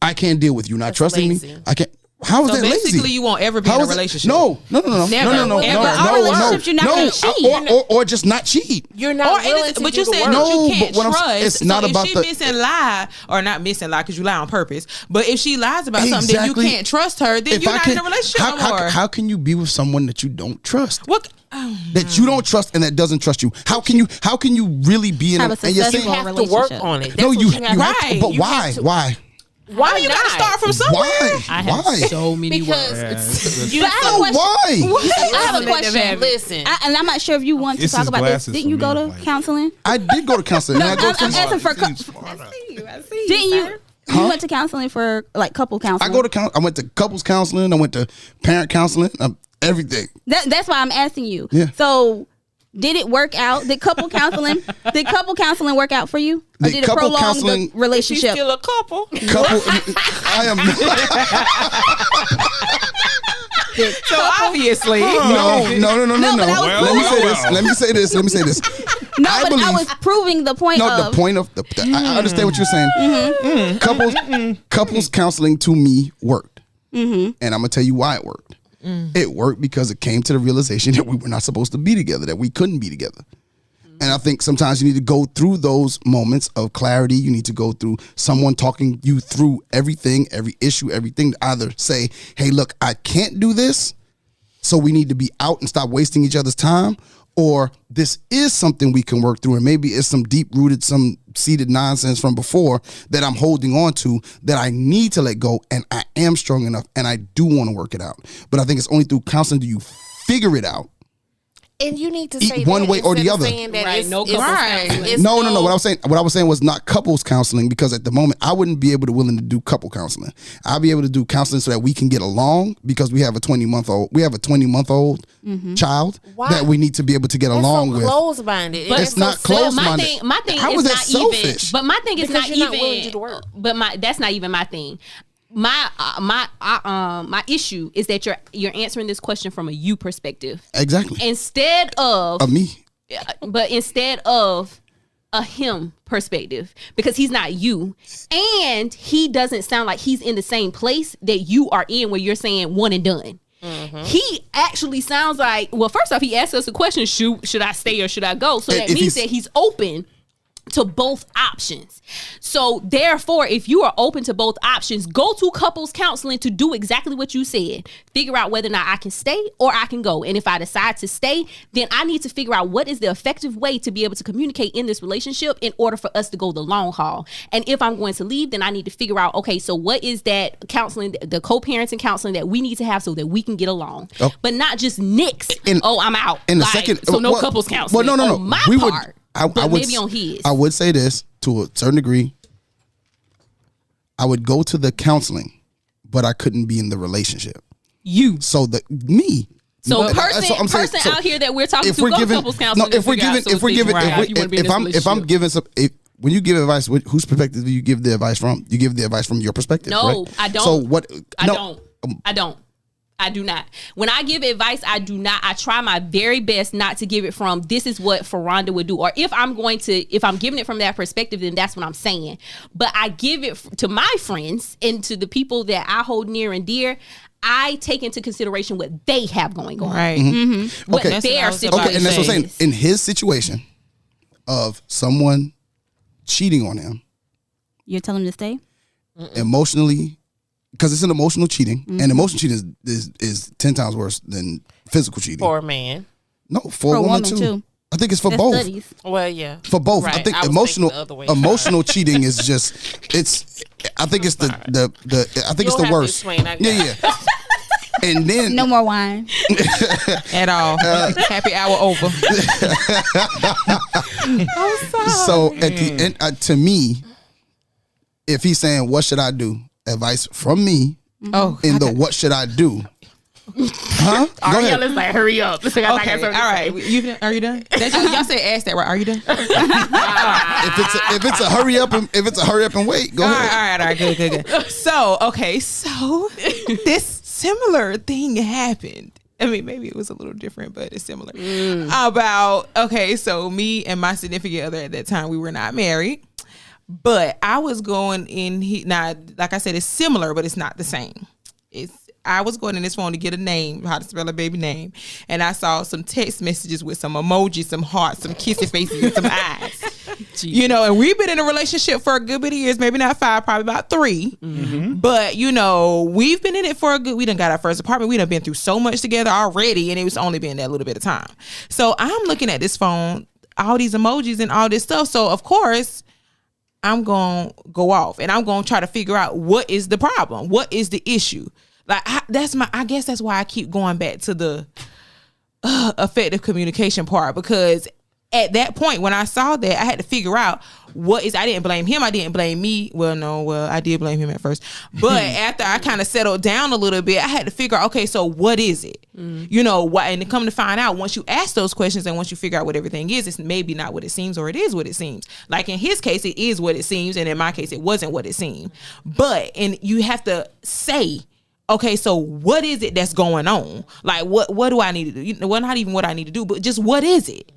I can't deal with you not trusting lazy. me. I can't. How is So that basically, lazy? you won't ever be How in a is it- relationship. No. Never. No. Ever. But our relationships, you're not gonna cheat. Or just not cheat. You're not Or willing it is, to but do you the said work. No, you can't but what I'm- trust. it's not so about if the- she miss and lie, or not miss and lie because you lie on purpose. But if she lies about something that you Exactly. can't trust her, then you're not in a relationship no more. how can you be with someone that you don't trust? What? That you don't trust and that doesn't trust you. How can you really be in Have a and you're successful saying You have to work relationship. on it. That's no, what you have have to- to, but you have why? to- Why? Why you not? gotta start from somewhere. Why? I have Why? so many Because words. you But I have a question. Why? I have a question. Listen, And I'm not sure if you want to It's talk his about this. glasses Didn't you for go me, to like- counseling? I did go to counseling. No, Did I go I'm to counseling? asking for. He seems smarter. Didn't you? You went to counseling for like couple counseling. I go to I went to couples counseling. I went to parent counseling. Everything. That's why I'm asking you. Yeah. So, did it work out? Did couple counseling? Did couple counseling work out for you? Or The did it couple prolong counseling- the relationship? still a couple. Couple. I am. So obviously, No. No, but I was Let me say Well, this. well. Let me say this. No, I but I believe- was proving the point No, of. the point of I understand what you're saying. Couples counseling to me worked, and I'm gonna tell you why it worked. It worked because it came to the realization that we were not supposed to be together, that we couldn't be together. And I think sometimes you need to go through those moments of clarity. You need to go through someone talking you through everything, every issue, everything. To either say, "Hey, look, I can't do this, so we need to be out and stop wasting each other's time," or this is something we can work through, and maybe it's some deep-rooted, some seated nonsense from before that I'm holding on to that I need to let go, and I am strong enough, and I do want to work it out. But I think it's only through counseling do you figure it out. And you need to Eat say one that way or the instead of other. saying that Right, it's- no it's- couples it's counseling. No. What I was saying was not couples counseling, because at the moment I wouldn't be able to willing to do couple counseling. I'll be able to do counseling so that we can get along, because we have a 20-month-old. We have a 20-month-old child Why? that we need to be able to get That's along so with. close-minded. But It's not so close- my minded. thing, my thing How is is that not selfish? even. But my thing is Because not you're not willing to even. do the work. But that's not even my thing. My issue is that you're answering this question from a you perspective Exactly. instead of Of me. instead of a him perspective, because he's not you, and he doesn't sound like he's in the same place that you are in, where you're saying one and done. He actually sounds like, well, first off, he asked us a question: should I stay or should I go? So that If means he's- that he's open to both options. So therefore, if you are open to both options, go to couples counseling to do exactly what you said. Figure out whether or not I can stay or I can go. And if I decide to stay, then I need to figure out what is the effective way to be able to communicate in this relationship in order for us to go the long haul. And if I'm going to leave, then I need to figure out, okay, so what is that counseling, the co-parenting counseling that we need to have so that we can get along. Oh. But not just nix, I'm out. In the Like, second, so no well, couples counseling. Well, no. On my We part. But would, maybe on his. I would say this to a certain degree. I would go to the counseling, but I couldn't be in the relationship. You. So me. So That's person, what I'm saying. person So out here that we're talking if to, we're go giving, couples counseling. no, if we're giving, if I'm giving some, when you give advice, whose perspective do you give the advice from? You give the advice from your perspective. No, correct? I don't. So what? I don't. I do not. When I give advice, I do not. I try my very best not to give it from, this is what Ferranda would do. Or if I'm giving it from that perspective, then that's what I'm saying. But I give it to my friends and to the people that I hold near and dear. I take into consideration what they have going on. right? What Okay. their That's what I was about situation Okay, and that's what I'm saying. is. In his situation of someone cheating on him You're telling him to stay? emotionally, because it's an emotional cheating, and emotional cheating is 10 times worse than physical cheating. For a man. No, for For a a woman woman, too. too. I think it's for That's both. studies. Well, yeah. For both, I Right. think I was emotional thinking the other way. emotional cheating is just I think it's the I think it's the You'll have to worst. explain, I Yeah, guess. yeah. And then No more wine. At all. Happy hour over. so at the end, to me, if he's saying what should I do, advice from me Oh, in the what should I do, huh? Go ahead. Ariel is like, hurry up. okay. All right. Are you done? Y'all said ask that, right? Are you done? If it's a hurry up and wait, go ahead. All right. Good. So this similar thing happened. I mean, maybe it was a little different, but it's similar. So me and my significant other at that time, we were not married, but I was going in. Now, like I said, it's similar, but it's not the same. I was going in this phone to get a name, how to spell a baby name, and I saw some text messages with some emojis, some hearts, some kissy faces, and some eyes. You know, and we've been in a relationship for a good bit of years, maybe not 5, probably about 3. But, you know, we've been in it for we done got our first apartment. We done been through so much together already, and it was only been that little bit of time. So I'm looking at this phone, all these emojis and all this stuff. So, of course, I'm going to go off and I'm going to try to figure out what is the problem, what is the issue. Like I guess that's why I keep going back to the effective communication part, because at that point when I saw that, I had to figure out I didn't blame him, I didn't blame me. I did blame him at first, but after I kind of settled down a little bit, I had to figure out, okay, so what is it? You know, why? And to come to find out, once you ask those questions and once you figure out what everything is, it's maybe not what it seems, or it is what it seems. Like in his case, it is what it seems, and in my case, it wasn't what it seemed. And you have to say, okay, so what is it that's going on? Like, what do I need to do? You know, well, not even what I need to do, but just what is it?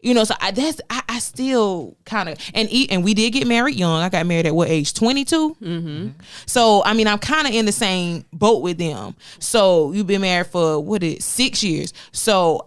You know, so I still kind of, and we did get married young. I got married at what age? 22. Mm-hmm. So I mean, I'm kind of in the same boat with them. So you've been married for 6 years. So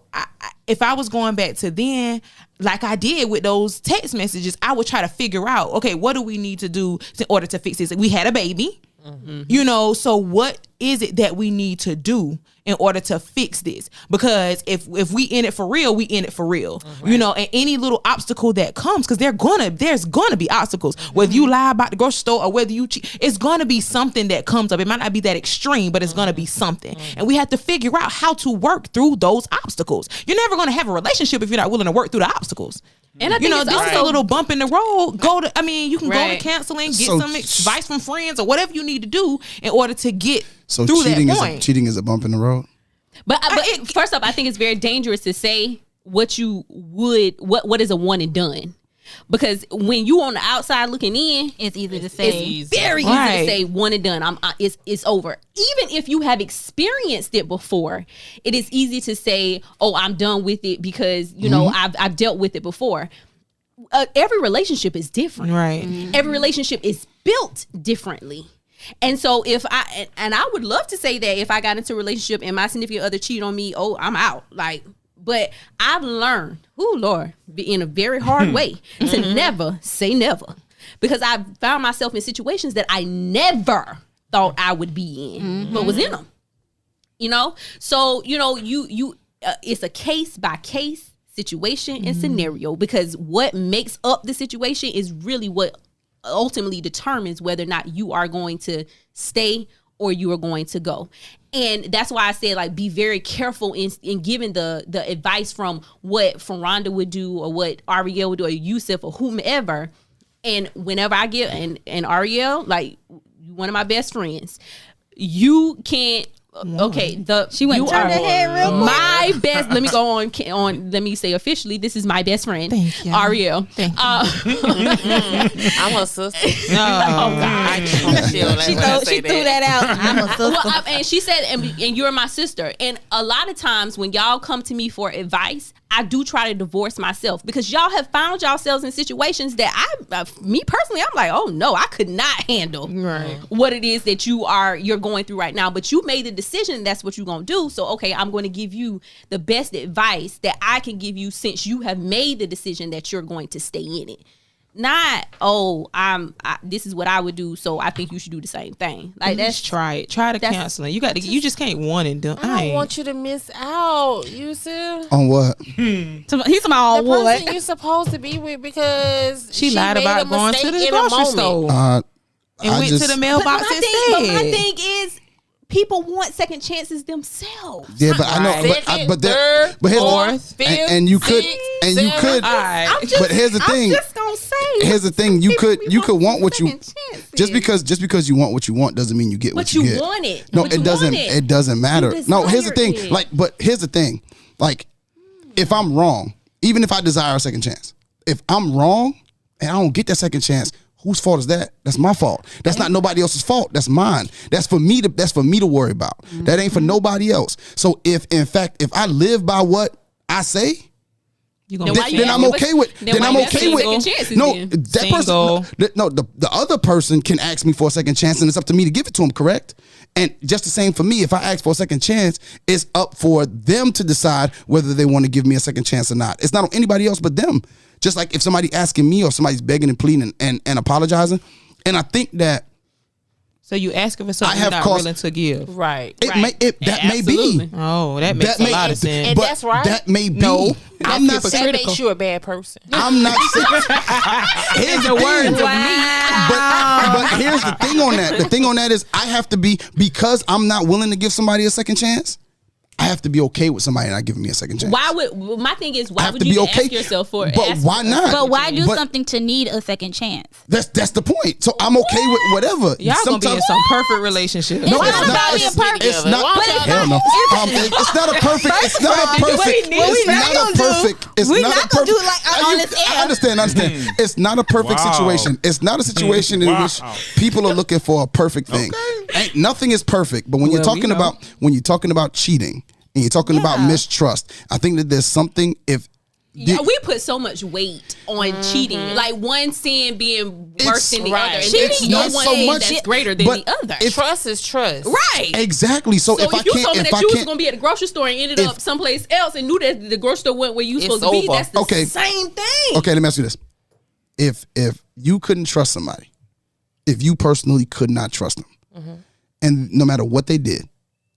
if I was going back to then, like I did with those text messages, I would try to figure out, okay, what do we need to do in order to fix this? We had a baby. Mm-hmm. You know, so what is it that we need to do in order to fix this? Because if we in it for real, we in it for real. Mm-hmm. You know, and any little obstacle that comes, because there's gonna be obstacles. Mm-hmm. Whether you lie about the grocery store or whether you cheat, it's gonna be something that comes up. It might not be that extreme, but it's gonna be something. Mm-hmm. And we have to figure out how to work through those obstacles. You're never gonna have a relationship if you're not willing to work through the obstacles. And I think this is a little bump in the road. You can go to counseling, get some advice from friends or whatever you need to do in order to get through that point. Cheating is a bump in the road. But first off, I think it's very dangerous to say what is a one and done. Because when you on the outside looking in, it's easy to say. It's very easy to say one and done. It's over. Even if you have experienced it before, it is easy to say, "Oh, I'm done with it," because you know I've dealt with it before. Every relationship is different. Right. Mm-hmm. Every relationship is built differently. And so I would love to say that if I got into a relationship and my significant other cheated on me, oh, I'm out. But I've learned, Lord, in a very hard way to never say never, because I've found myself in situations that I never thought I would be in, but was in them. You know, so you know, it's a case by case situation and scenario, because what makes up the situation is really what ultimately determines whether or not you are going to stay or you are going to go. And that's why I said, be very careful in giving the advice from what Ferranda would do or what Ariel would do or Yusuf or whomever. And whenever I get, and Ariel, one of my best friends, you can't, okay, she went turn her head real quick. My best. Let me go on. Let me say officially, this is my best friend, Ariel. Thank you. I'm a sister. Oh God, she threw that out. I'm a sister. Well, and she said, and you're my sister. And a lot of times when y'all come to me for advice, I do try to divorce myself, because y'all have found yourselves in situations that me personally, I'm like, oh no, I could not handle what it is that you're going through right now. But you made the decision, that's what you're going to do. So, okay, I'm going to give you the best advice that I can give you, since you have made the decision that you're going to stay in it. Not, this is what I would do, so I think you should do the same thing. That's try it. Try the counseling. You just can't one and done. I don't want you to miss out, Yusuf. On what? He's my the person you're supposed to be with, because she lied about going to the grocery store and went to the mailbox instead. But my thing is, people want second chances themselves. Yeah, but I know, but here's and you could, but here's the thing. I'm just gonna say. Here's the thing. You could want what you just because you want what you want doesn't mean you get what you get. But you want it. No, it doesn't. It doesn't matter. No, here's the thing. But here's the thing. If I'm wrong, even if I desire a second chance, if I'm wrong and I don't get that second chance, whose fault is that? That's my fault. That's not nobody else's fault. That's mine. That's for me to worry about. That ain't for nobody else. So if I live by what I say, then I'm okay with. Then I'm okay with. No, that person. No, the other person can ask me for a second chance, and it's up to me to give it to them. Correct? And just the same for me. If I ask for a second chance, it's up for them to decide whether they want to give me a second chance or not. It's not on anybody else but them. Just like if somebody asking me or somebody's begging and pleading and apologizing. And I think that So you asking for something I you're have not cost- willing to give. Right. That may Absolutely. be. Oh, that makes That a may, lot of sense. And but that's right. That may be. No, I'm not That saying. makes you a bad person. I'm not saying. Here's the words thing. of But here's the thing on that. The thing on that is I have to be, because I'm not willing to give somebody a second chance, I have to be okay with somebody not giving me a second chance. Why would my thing is I why have would to you be even okay. ask yourself for? But ask why for- not? But why do But something to need a second chance? That's the point. So I'm okay with whatever. Y'all gonna be in some perfect relationship. No, Why it's don't not. y'all be It's, a perfect- it's not. But it's Hell no. It's not a perfect. It's not a perfect. what we It's not not gonna a do- perfect. It's we not not a gonna do perfect. it like on this air. I understand. It's not a perfect Wow. situation. It's not a situation in Wow. which people are looking for a perfect thing. Ain't nothing is perfect. But when you're Well, we talking know. about cheating and you're talking about mistrust, I think that there's something Yeah, we put so much weight on cheating. Like one sin being worse than the right. other. And Cheating there's no is one so sin much- that's greater than but the other. if- Trust is trust. Right. exactly. So, So if I you told me can't, that you was gonna be at the grocery store and ended if- up someplace else and knew that the grocery store wasn't where you It's supposed to be, over. that's the Okay. same thing. okay, let me ask you this: if you couldn't trust somebody, if you personally could not trust them, and no matter what they did,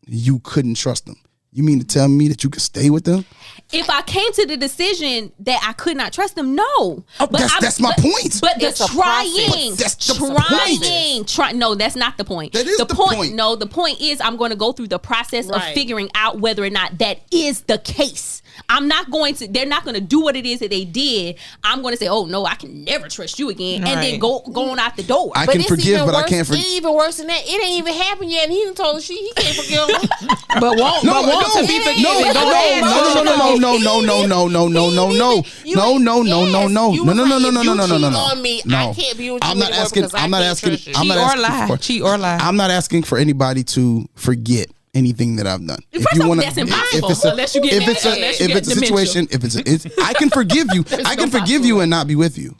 you couldn't trust them, you mean to tell me that you could stay with them? If I came to the decision that I could not trust them, no. Oh, that's my point. But It's the a trying, process. That's the trying. No, that's not the point. That is the point. No, the point is I'm going to go through the process of Right. figuring out whether or not that is the case. I'm not going to. They're not going to do what it is that they did. I'm going to say, "Oh no, I can never trust you again," and then Right. go on out the door. I But can it's forgive, even but I worse- can't forgive. It's even worse than that. It ain't even happened yet, and he done told her he can't forgive her. But want to be forgiven. No, Go ahead. I can't be with you I'm not anymore asking. because I I'm not can't asking. trust you. I'm Cheat not or asking lie. for. Cheat or lie. I'm not asking for anybody to forget anything that I've done. First off, that's impossible, unless you get if it's a dementia. situation, I can forgive you. I can forgive you and not be with you.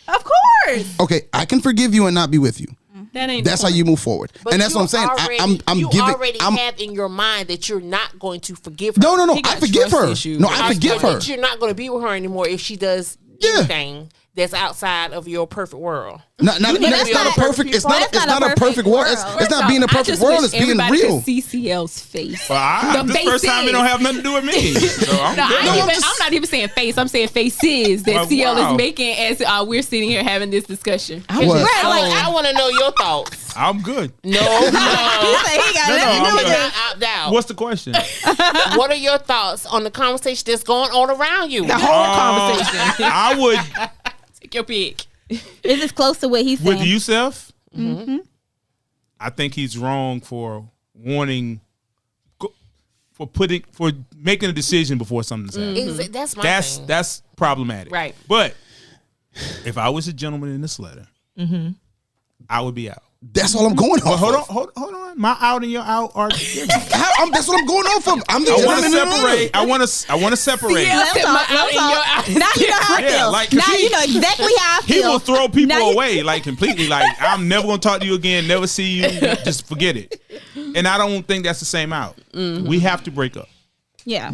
Of course, Okay, I can forgive you and not be with you. that ain't. That's how you move forward, But and that's you what I'm saying. already- I'm you giving. already I'm, have in your mind that you're not going to forgive her. no. He I got forgive trust her. issues. No, I forgive her. That you're not going to be with her anymore if she does Yeah. anything that's outside of your perfect world. Not that's it's not a not perfect. It's not. That's It's not not a a perfect world. It's not being a I perfect just world. wish It's being everybody real. could see CL's face. Well, this first time it don't have nothing to do with me. So I'm No, good. I'm not even saying face. I'm saying faces that Like, CL wow. is making as we're sitting here having this discussion. What? I want to know your thoughts. I'm good. No, He said he got No, nothing to I'm do with good. it. opt out. What's the question? What are your thoughts on the conversation that's going on around you? The whole conversation. I would Take your pick. Is this close to what he's saying? with Yusef. I think he's wrong for wanting for making a decision before something's happened. That's my thing. That's problematic. Right. But if I was a gentleman in this letter, I would be out. That's all I'm going off. Hold of. on. My out and your out are different. That's what I'm going off of. I'm the I want to gentleman in the separate. I want to separate. Yeah. Let's talk. Let's talk. Now you know how I Yeah, feel. like, 'cause Now you know exactly how I He feel. will throw people Now you- away like completely. Like I'm never gonna talk to you again. Never see you. Just forget it. And I don't think that's the same out. We have to break up. Yeah.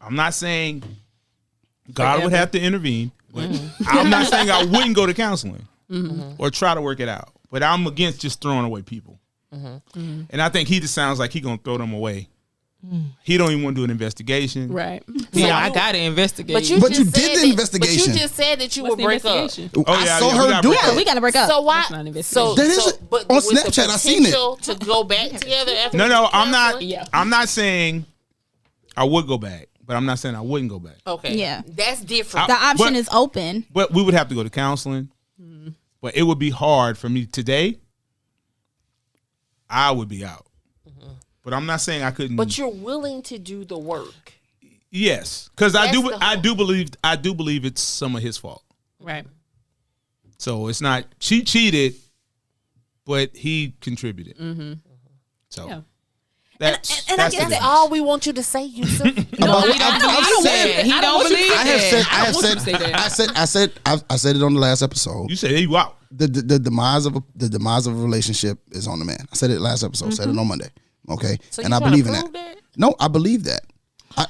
I'm not saying God would have to intervene, but I'm not saying I wouldn't go to counseling or try to work it out. But I'm against just throwing away people. And I think he just sounds like he gonna throw them away. He don't even want to do an investigation. Right. Yeah, I got to investigate. But you But just you did said the that- investigation. But you just said that you What's would the break up. investigation? Oh I yeah, saw we her gotta do break Yeah, up. we gotta break up. So why? That's not an investigation. That is but on with the Snapchat, I seen it. potential to go back together. After No, I'm not. counseling? Yeah. I'm not saying I would go back, but I'm not saying I wouldn't go back. Okay. Yeah. That's different. The option But- is open. But we would have to go to counseling. But it would be hard for me today. I would be out. But I'm not saying I couldn't. But you're willing to do the work. yes, because I That's do. the I whole- do believe it's some of his fault. Right. So it's not she cheated, but he contributed. So Yeah. that's and I that's guess the That's difference. all we want you to say, Yusuf. no, he I've don't said- believe it. He I don't don't want you to believe say I have it. said. I I have want you said. to say that. I said it on the last episode. You said you out. The demise of a relationship is on the man. I said it last episode. Said it on Monday. Okay, So and you I trying believe to in prove that. that? No, I believe that.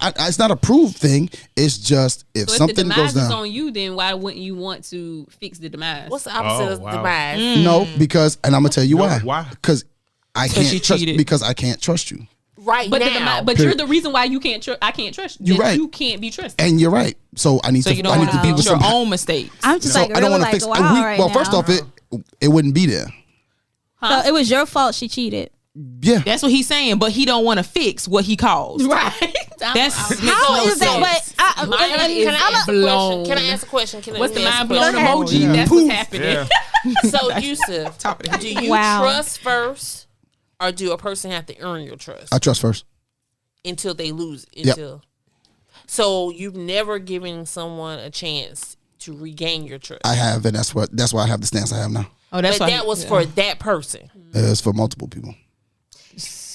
It's not a proved thing. It's just if So if the something demise goes is down. on you, then why wouldn't you want to fix the demise? What's the opposite of wow. demise? No, because and I'm gonna tell you No, why. why? Because I you can't trust cheated. because I can't trust you. Right But now. you're the reason why you can't. I can't trust you. You're right. You can't be trusted. And you're right. So I need So to. you don't I need want to to be with fix your somebody. own mistakes. I'm just So like I don't really want to like fix. wow right well, now. first off, it wouldn't be there. So it was your fault she cheated. Yeah. That's what he's saying, but he don't want to fix what he caused. Right. That's How is that? But Can I ask a blown. question? Can I ask a question? What's the mind blown blown Go ahead. emoji? Yeah. That's Poof. what's happening. Yeah. So, Yusuf, Top of the head. do you Wow. trust first, or do a person have to earn your trust I trust first. until they lose? Yep. So you've never given someone a chance to regain your trust. I have, and that's why I have the stance I have now. Oh, that's but why that was for that person. It's for multiple people.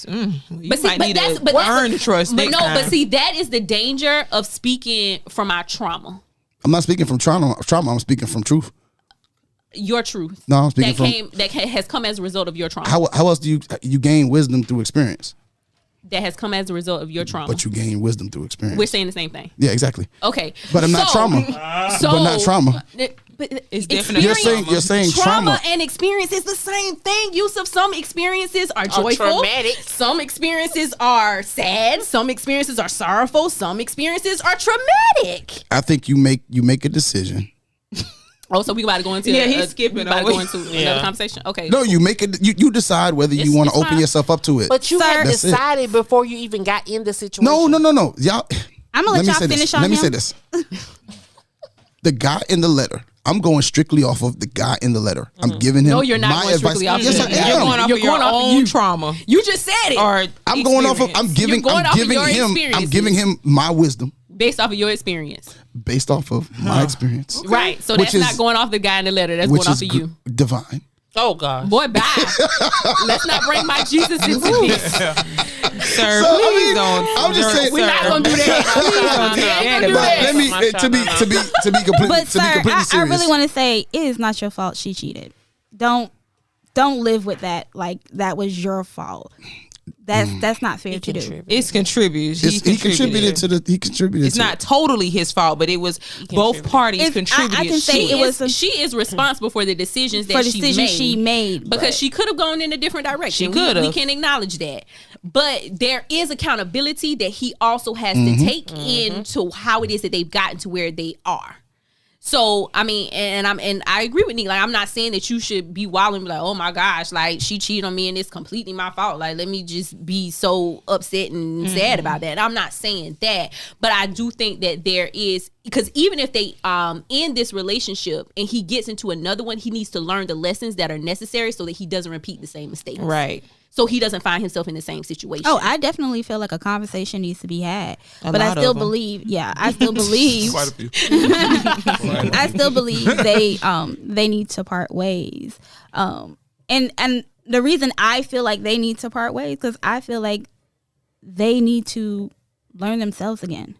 You But see, might but need that's to but that's earn the- trust. But next no, time. but see, that is the danger of speaking from our trauma. I'm not speaking from trauma. I'm speaking from truth. Your truth. No, I'm speaking that from- came that has come as a result of your trauma. How else do you gain wisdom through experience? That has come as a result of your trauma. But you gain wisdom through experience. We're saying the same thing. Yeah, exactly. Okay. But I'm not trauma. So, But not trauma. But It's definitely You're saying trauma. and experience is the same thing. Yusuf, some experiences are joyful. traumatic. Some experiences are sad. Some experiences are sorrowful. Some experiences are traumatic. I think you make a decision. Oh, so we about to go into he's skipping we about to over. go into another conversation. Okay. No, you make it. You decide whether you want to it's open fine. yourself up to it. But you had That's it. decided before you even got in the situation. No. Y'all. I'm gonna let y'all finish on Let me him. say this. The guy in the letter. I'm going strictly off of the guy in the letter. I'm giving him. No, you're not my going advice. strictly off Yes, of I it. am. You're going off You're of your going off of own you. trauma. You just said it. Or I'm going off of. experience. I'm giving. You're going I'm off of giving your him. I'm experiences. giving him my wisdom Based off of your experience. based off of my experience. Right. So Which that's not is- going off the guy in the letter. That's Which going off is of you. divine. Oh God. Boy, bye. Let's not bring my Jesus into this. Sir, So, I please mean, don't. I'm just saying- We're not gonna do that. Please don't take We ain't that gonna do advice. that. Let me My to be completely But to be sir, completely I serious. really want to say it is not your fault she cheated. Don't live with that like that was your fault. That's not fair to do. It's contributes. He contributed to the. He contributed. It's to not totally his fault, but it was both parties If- I contributed. can say to it was She is responsible for the decisions for that decisions she made. but- Because she could have gone in a different direction. She could have. We can acknowledge that. But there is accountability that he also has to take into how it is that they've gotten to where they are. So I mean, and I agree with Nick. Like I'm not saying that you should be wild and be like, oh my gosh, like she cheated on me and it's completely my fault. Like let me just be so upset and sad about that. I'm not saying that, but I do think that there is, because even if they end this relationship and he gets into another one, he needs to learn the lessons that are necessary so that he doesn't repeat the same mistakes. Right. So he doesn't find himself in the same situation. Oh, I definitely feel like a conversation needs to be had. But I lot still of 'em. believe, I still believe Quite a few. I still believe they need to part ways. And the reason I feel like they need to part ways because I feel like they need to learn themselves again.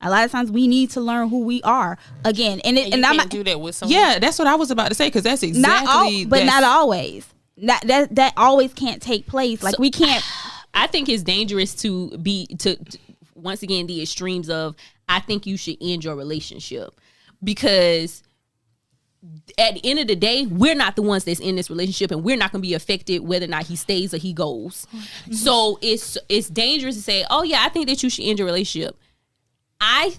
A lot of times we need to learn who we are again, and And you I'm can't do that with someone. Yeah, that's what I was about to say because that's exactly. not always. That always can't take place. Like we can't. I think it's dangerous to be to once again the extremes of I think you should end your relationship because at the end of the day we're not the ones that's in this relationship and we're not going to be affected whether or not he stays or he goes. So it's dangerous to say, oh yeah, I think that you should end your relationship. I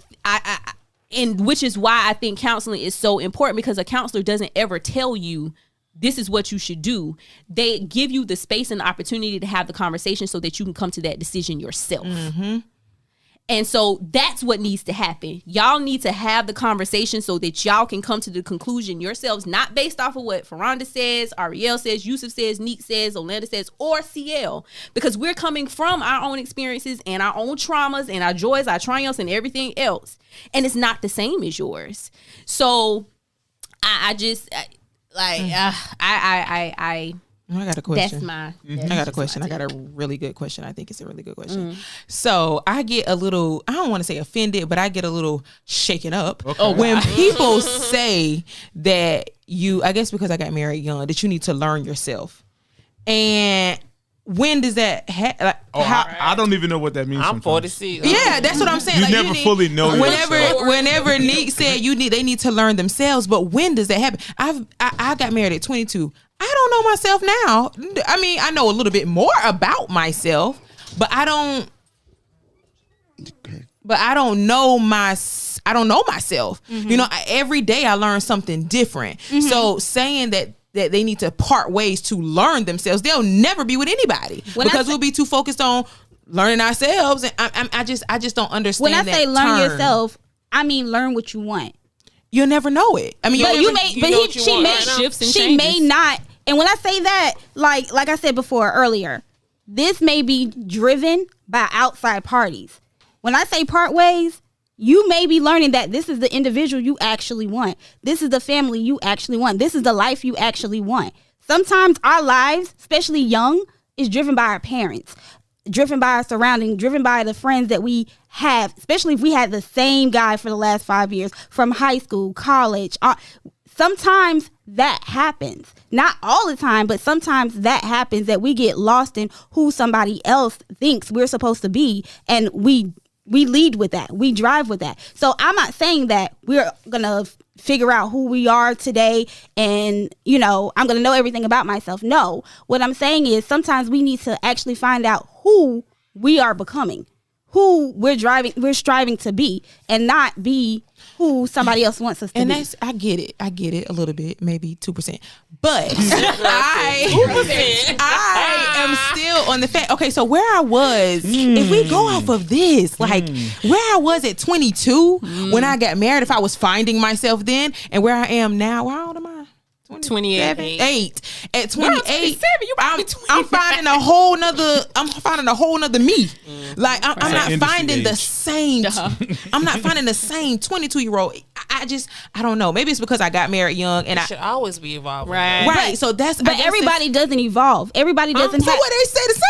and which is why I think counseling is so important because a counselor doesn't ever tell you this is what you should do. They give you the space and the opportunity to have the conversation so that you can come to that decision yourself. And so that's what needs to happen. Y'all need to have the conversation so that y'all can come to the conclusion yourselves, not based off of what Farronda says, Ariel says, Yusuf says, Neek says, Olanda says, or CL. Because we're coming from our own experiences and our own traumas and our joys, our triumphs, and everything else. And it's not the same as yours. So I got a question. that's my. I got a question. I got a really good question. I think it's a really good question. So I get a little, I don't want to say offended, but I get a little shaken up when people say that I guess because I got married young, that you need to learn yourself. And when does that happen? I don't even know what that means. I'm sometimes. 46. Yeah, that's what I'm saying. You Like, never fully know yourself. Whenever Nick said they need to learn themselves, but when does that happen? I got married at 22. I don't know myself now. I mean, I know a little bit more about myself, but I don't know myself. Mm-hmm. You know, every day I learn something different. Mm-hmm. So saying that they need to part ways to learn themselves, they'll never be with anybody because we'll be too focused on learning ourselves. And I just don't understand. When I that say learn term. yourself, I mean learn what you want. You'll never know it. I mean, she may not. And when I say that, like I said before earlier, this may be driven by outside parties. When I say part ways, you may be learning that this is the individual you actually want. This is the family you actually want. This is the life you actually want. Sometimes our lives, especially young, is driven by our parents, driven by our surroundings, driven by the friends that we have, especially if we had the same guy for the last 5 years from high school, college. Sometimes that happens. Not all the time, but sometimes that happens, that we get lost in who somebody else thinks we're supposed to be, and we lead with that. We drive with that. So I'm not saying that we're going to figure out who we are today and, you know, I'm going to know everything about myself. No. What I'm saying is sometimes we need to actually find out who we are becoming, who we're striving to be, and not be who somebody else wants us to and be. that's I get it a little bit, maybe 2%, but I am still on the fact. Okay, so where I was, if we go off of this, like where I was at 22 when I got married, if I was finding myself then, and where I am now, how old am I? 28. At 28, I'm finding a whole nother me. Like I'm not finding the same. I'm not finding the same 22-year-old. I don't know. Maybe it's because I got married young and I should always be evolving. Right. So that's. But everybody doesn't evolve. Everybody doesn't so have. what they say the same.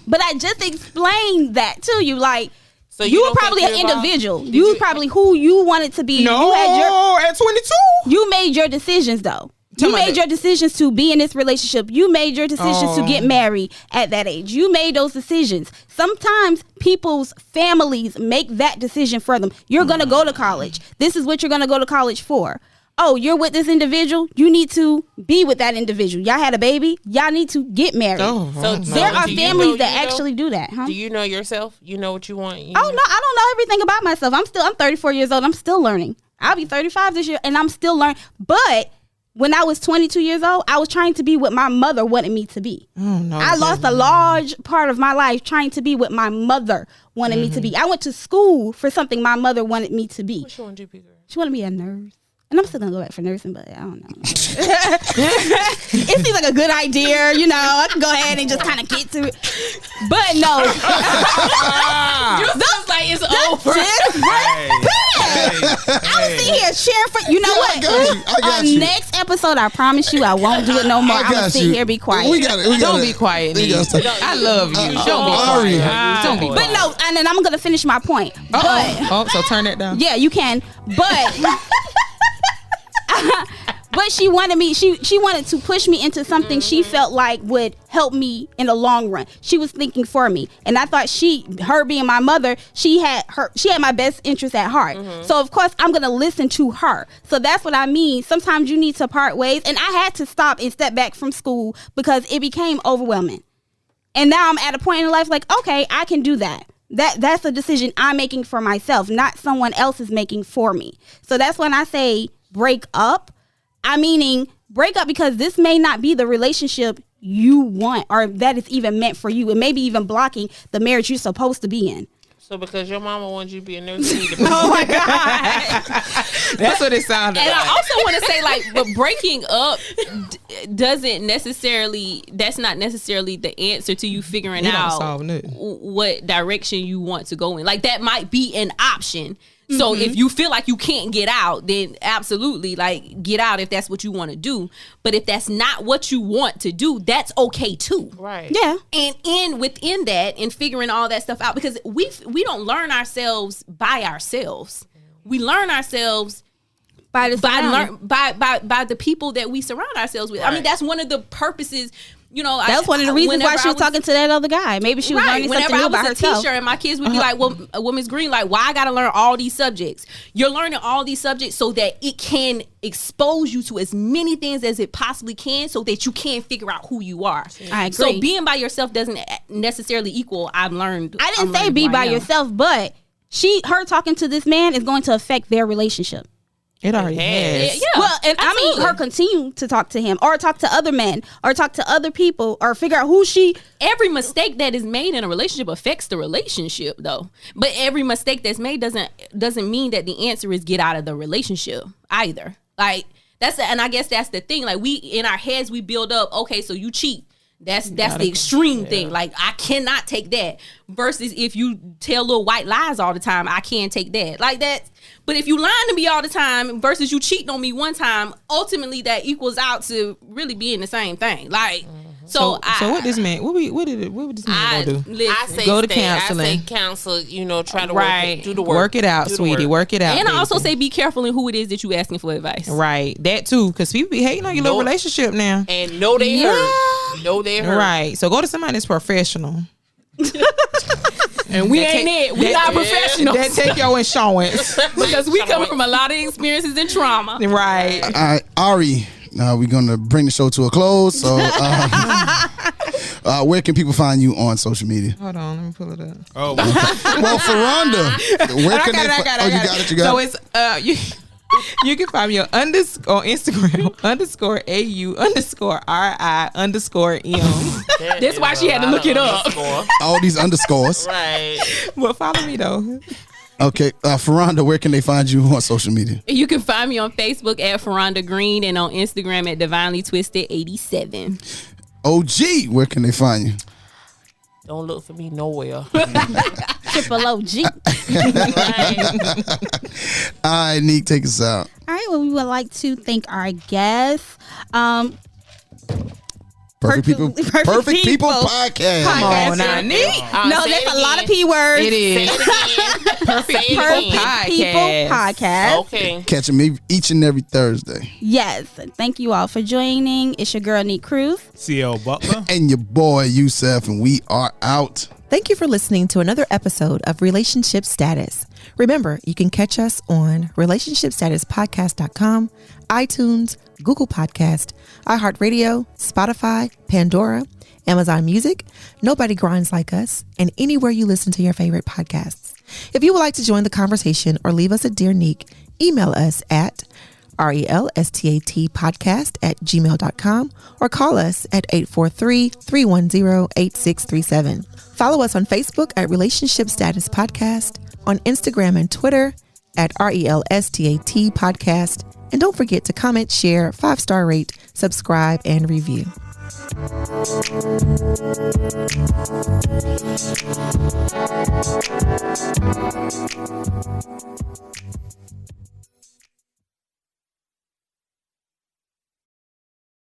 But I just explained that to you. Like, so you were probably an individual. You were probably who you wanted to be. No, at 22. You made your decisions though. You made your decisions to be in this relationship. You made your decisions to get married at that age. You made those decisions. Sometimes people's families make that decision for them. You're going to go to college. This is what you're going to go to college for. Oh, you're with this individual. You need to be with that individual. Y'all had a baby. Y'all need to get married. So there are families that actually do that. Huh? Do you know yourself? You know what you want? No, I don't know everything about myself. I'm 34 years old. I'm still learning. I'll be 35 this year and I'm still learning. But when I was 22 years old, I was trying to be what my mother wanted me to be. I lost a large part of my life trying to be what my mother wanted me to be. I went to school for something my mother wanted me to be. What she wanted you to be, girl? She wanted me a nurse. And I'm still going to go back for nursing, but I don't know. It seems like a good idea, you know. I can go ahead and just kind of get to it. But no. You sounds like it's over. I was sitting here cheering for you. Know what? I got you. Next episode, I promise you, I won't do it no more. I'm going to sit here and be quiet. Don't be quiet, Nick. I love you. Don't be quiet. Don't be quiet. But no, and then I'm going to finish my point. So turn that down. Yeah, you can. But but she wanted me. She wanted to push me into something she felt like would help me in the long run. She was thinking for me, and I thought her being my mother, she had my best interest at heart. So of course I'm gonna listen to her. So that's what I mean. Sometimes you need to part ways, and I had to stop and step back from school because it became overwhelming. And now I'm at a point in life like, okay, I can do that. That's a decision I'm making for myself, not someone else is making for me. So that's when I say break up. I'm meaning break up because this may not be the relationship you want or that is even meant for you. It may be even blocking the marriage you're supposed to be in. So because your mama wants you to be a nurse, you need to be Oh my God. That's what it sounded And like. I also want to say, like, but breaking up doesn't necessarily, that's not necessarily the answer to you figuring It don't out solve nothing. what direction you want to go in. Like, that might be an option. So if you feel like you can't get out, then absolutely, like, get out if that's what you want to do. But if that's not what you want to do, that's okay too. right. Yeah. And within that and figuring all that stuff out, because we don't learn ourselves by ourselves. We learn ourselves By the by the people that we surround ourselves with. I mean, that's one of the purposes you know, That's one of the reasons why whenever she was talking to that other guy. Maybe she was learning whenever something new I about was a herself. teacher and my kids would be like, well, Miss Green, like, why I gotta learn all these subjects? You're learning all these subjects so that it can expose you to as many things as it possibly can, so that you can figure out who you are. I agree. So being by yourself doesn't necessarily equal I've learned. I didn't I'm say learning be who I by am. yourself, but her talking to this man is going to affect their relationship. It already has. Yeah, Well, and I mean, absolutely. her continue to talk to him, or talk to other men, or talk to other people, or figure out who she. Every mistake that is made in a relationship affects the relationship, though. But every mistake that's made doesn't mean that the answer is get out of the relationship either. Like and I guess that's the thing. Like, we in our heads we build up. Okay, so you cheat. That's the extreme thing. Like, I cannot take that. Versus if you tell little white lies all the time, I can't take that. Like that. But if you lying to me all the time versus you cheating on me one time, ultimately that equals out to really being the same thing. Like, so what this man? What would this man go do? listen, I say go to counseling. I say counsel. You know, try to Right. do the work. Work it out, Do the sweetie. work. Work it out. and I also baby. say be careful in who it is that you asking for advice. right, that too, because people be hating on your little No. relationship now. And know they hurt. Know they hurt. Right, so go to somebody that's professional. And we ain't it. We not professionals. That take your insurance. Because we come from a lot of experiences and trauma. Right. All right, Ari, we're going to bring the show to a close. So, where can people find you on social media? Hold on, let me pull it up. Oh, Well, Ferranda, where can they? Oh, you got it. You So got it. it's you can find me on Instagram _AU_RI_M. That's why she had to look it up. All these underscores. Right. But follow me though. Okay, Ferranda, where can they find you on social media? You can find me on Facebook at Ferranda Green and on Instagram at Divinely Twisted 87. OG, where can they find you? Don't look for me nowhere. Triple OG. All right, Neek, take us out. All right, well, we would like to thank our guests. Perfect People Perfect People Podcast. Come on now, Nick. No, that's a lot of P words. It is. Perfect Perfect People Podcast. Okay. Catching me each and every Thursday. Yes. Thank you all for joining. It's your girl, Neek Cruz. CL Butler. And your boy, Youssef, and we are out. Thank you for listening to another episode of Relationship Status. Remember, you can catch us on relationshipstatuspodcast.com, iTunes, Google Podcast, iHeartRadio, Spotify, Pandora, Amazon Music, Nobody Grinds Like Us, and anywhere you listen to your favorite podcasts. If you would like to join the conversation or leave us a Dear Neek, email us at relstatpodcast@gmail.com or call us at 843-310-8637. Follow us on Facebook at Relationship Status Podcast, on Instagram and Twitter at RELSTAT Podcast. And don't forget to comment, share, 5-star rate, subscribe, and review.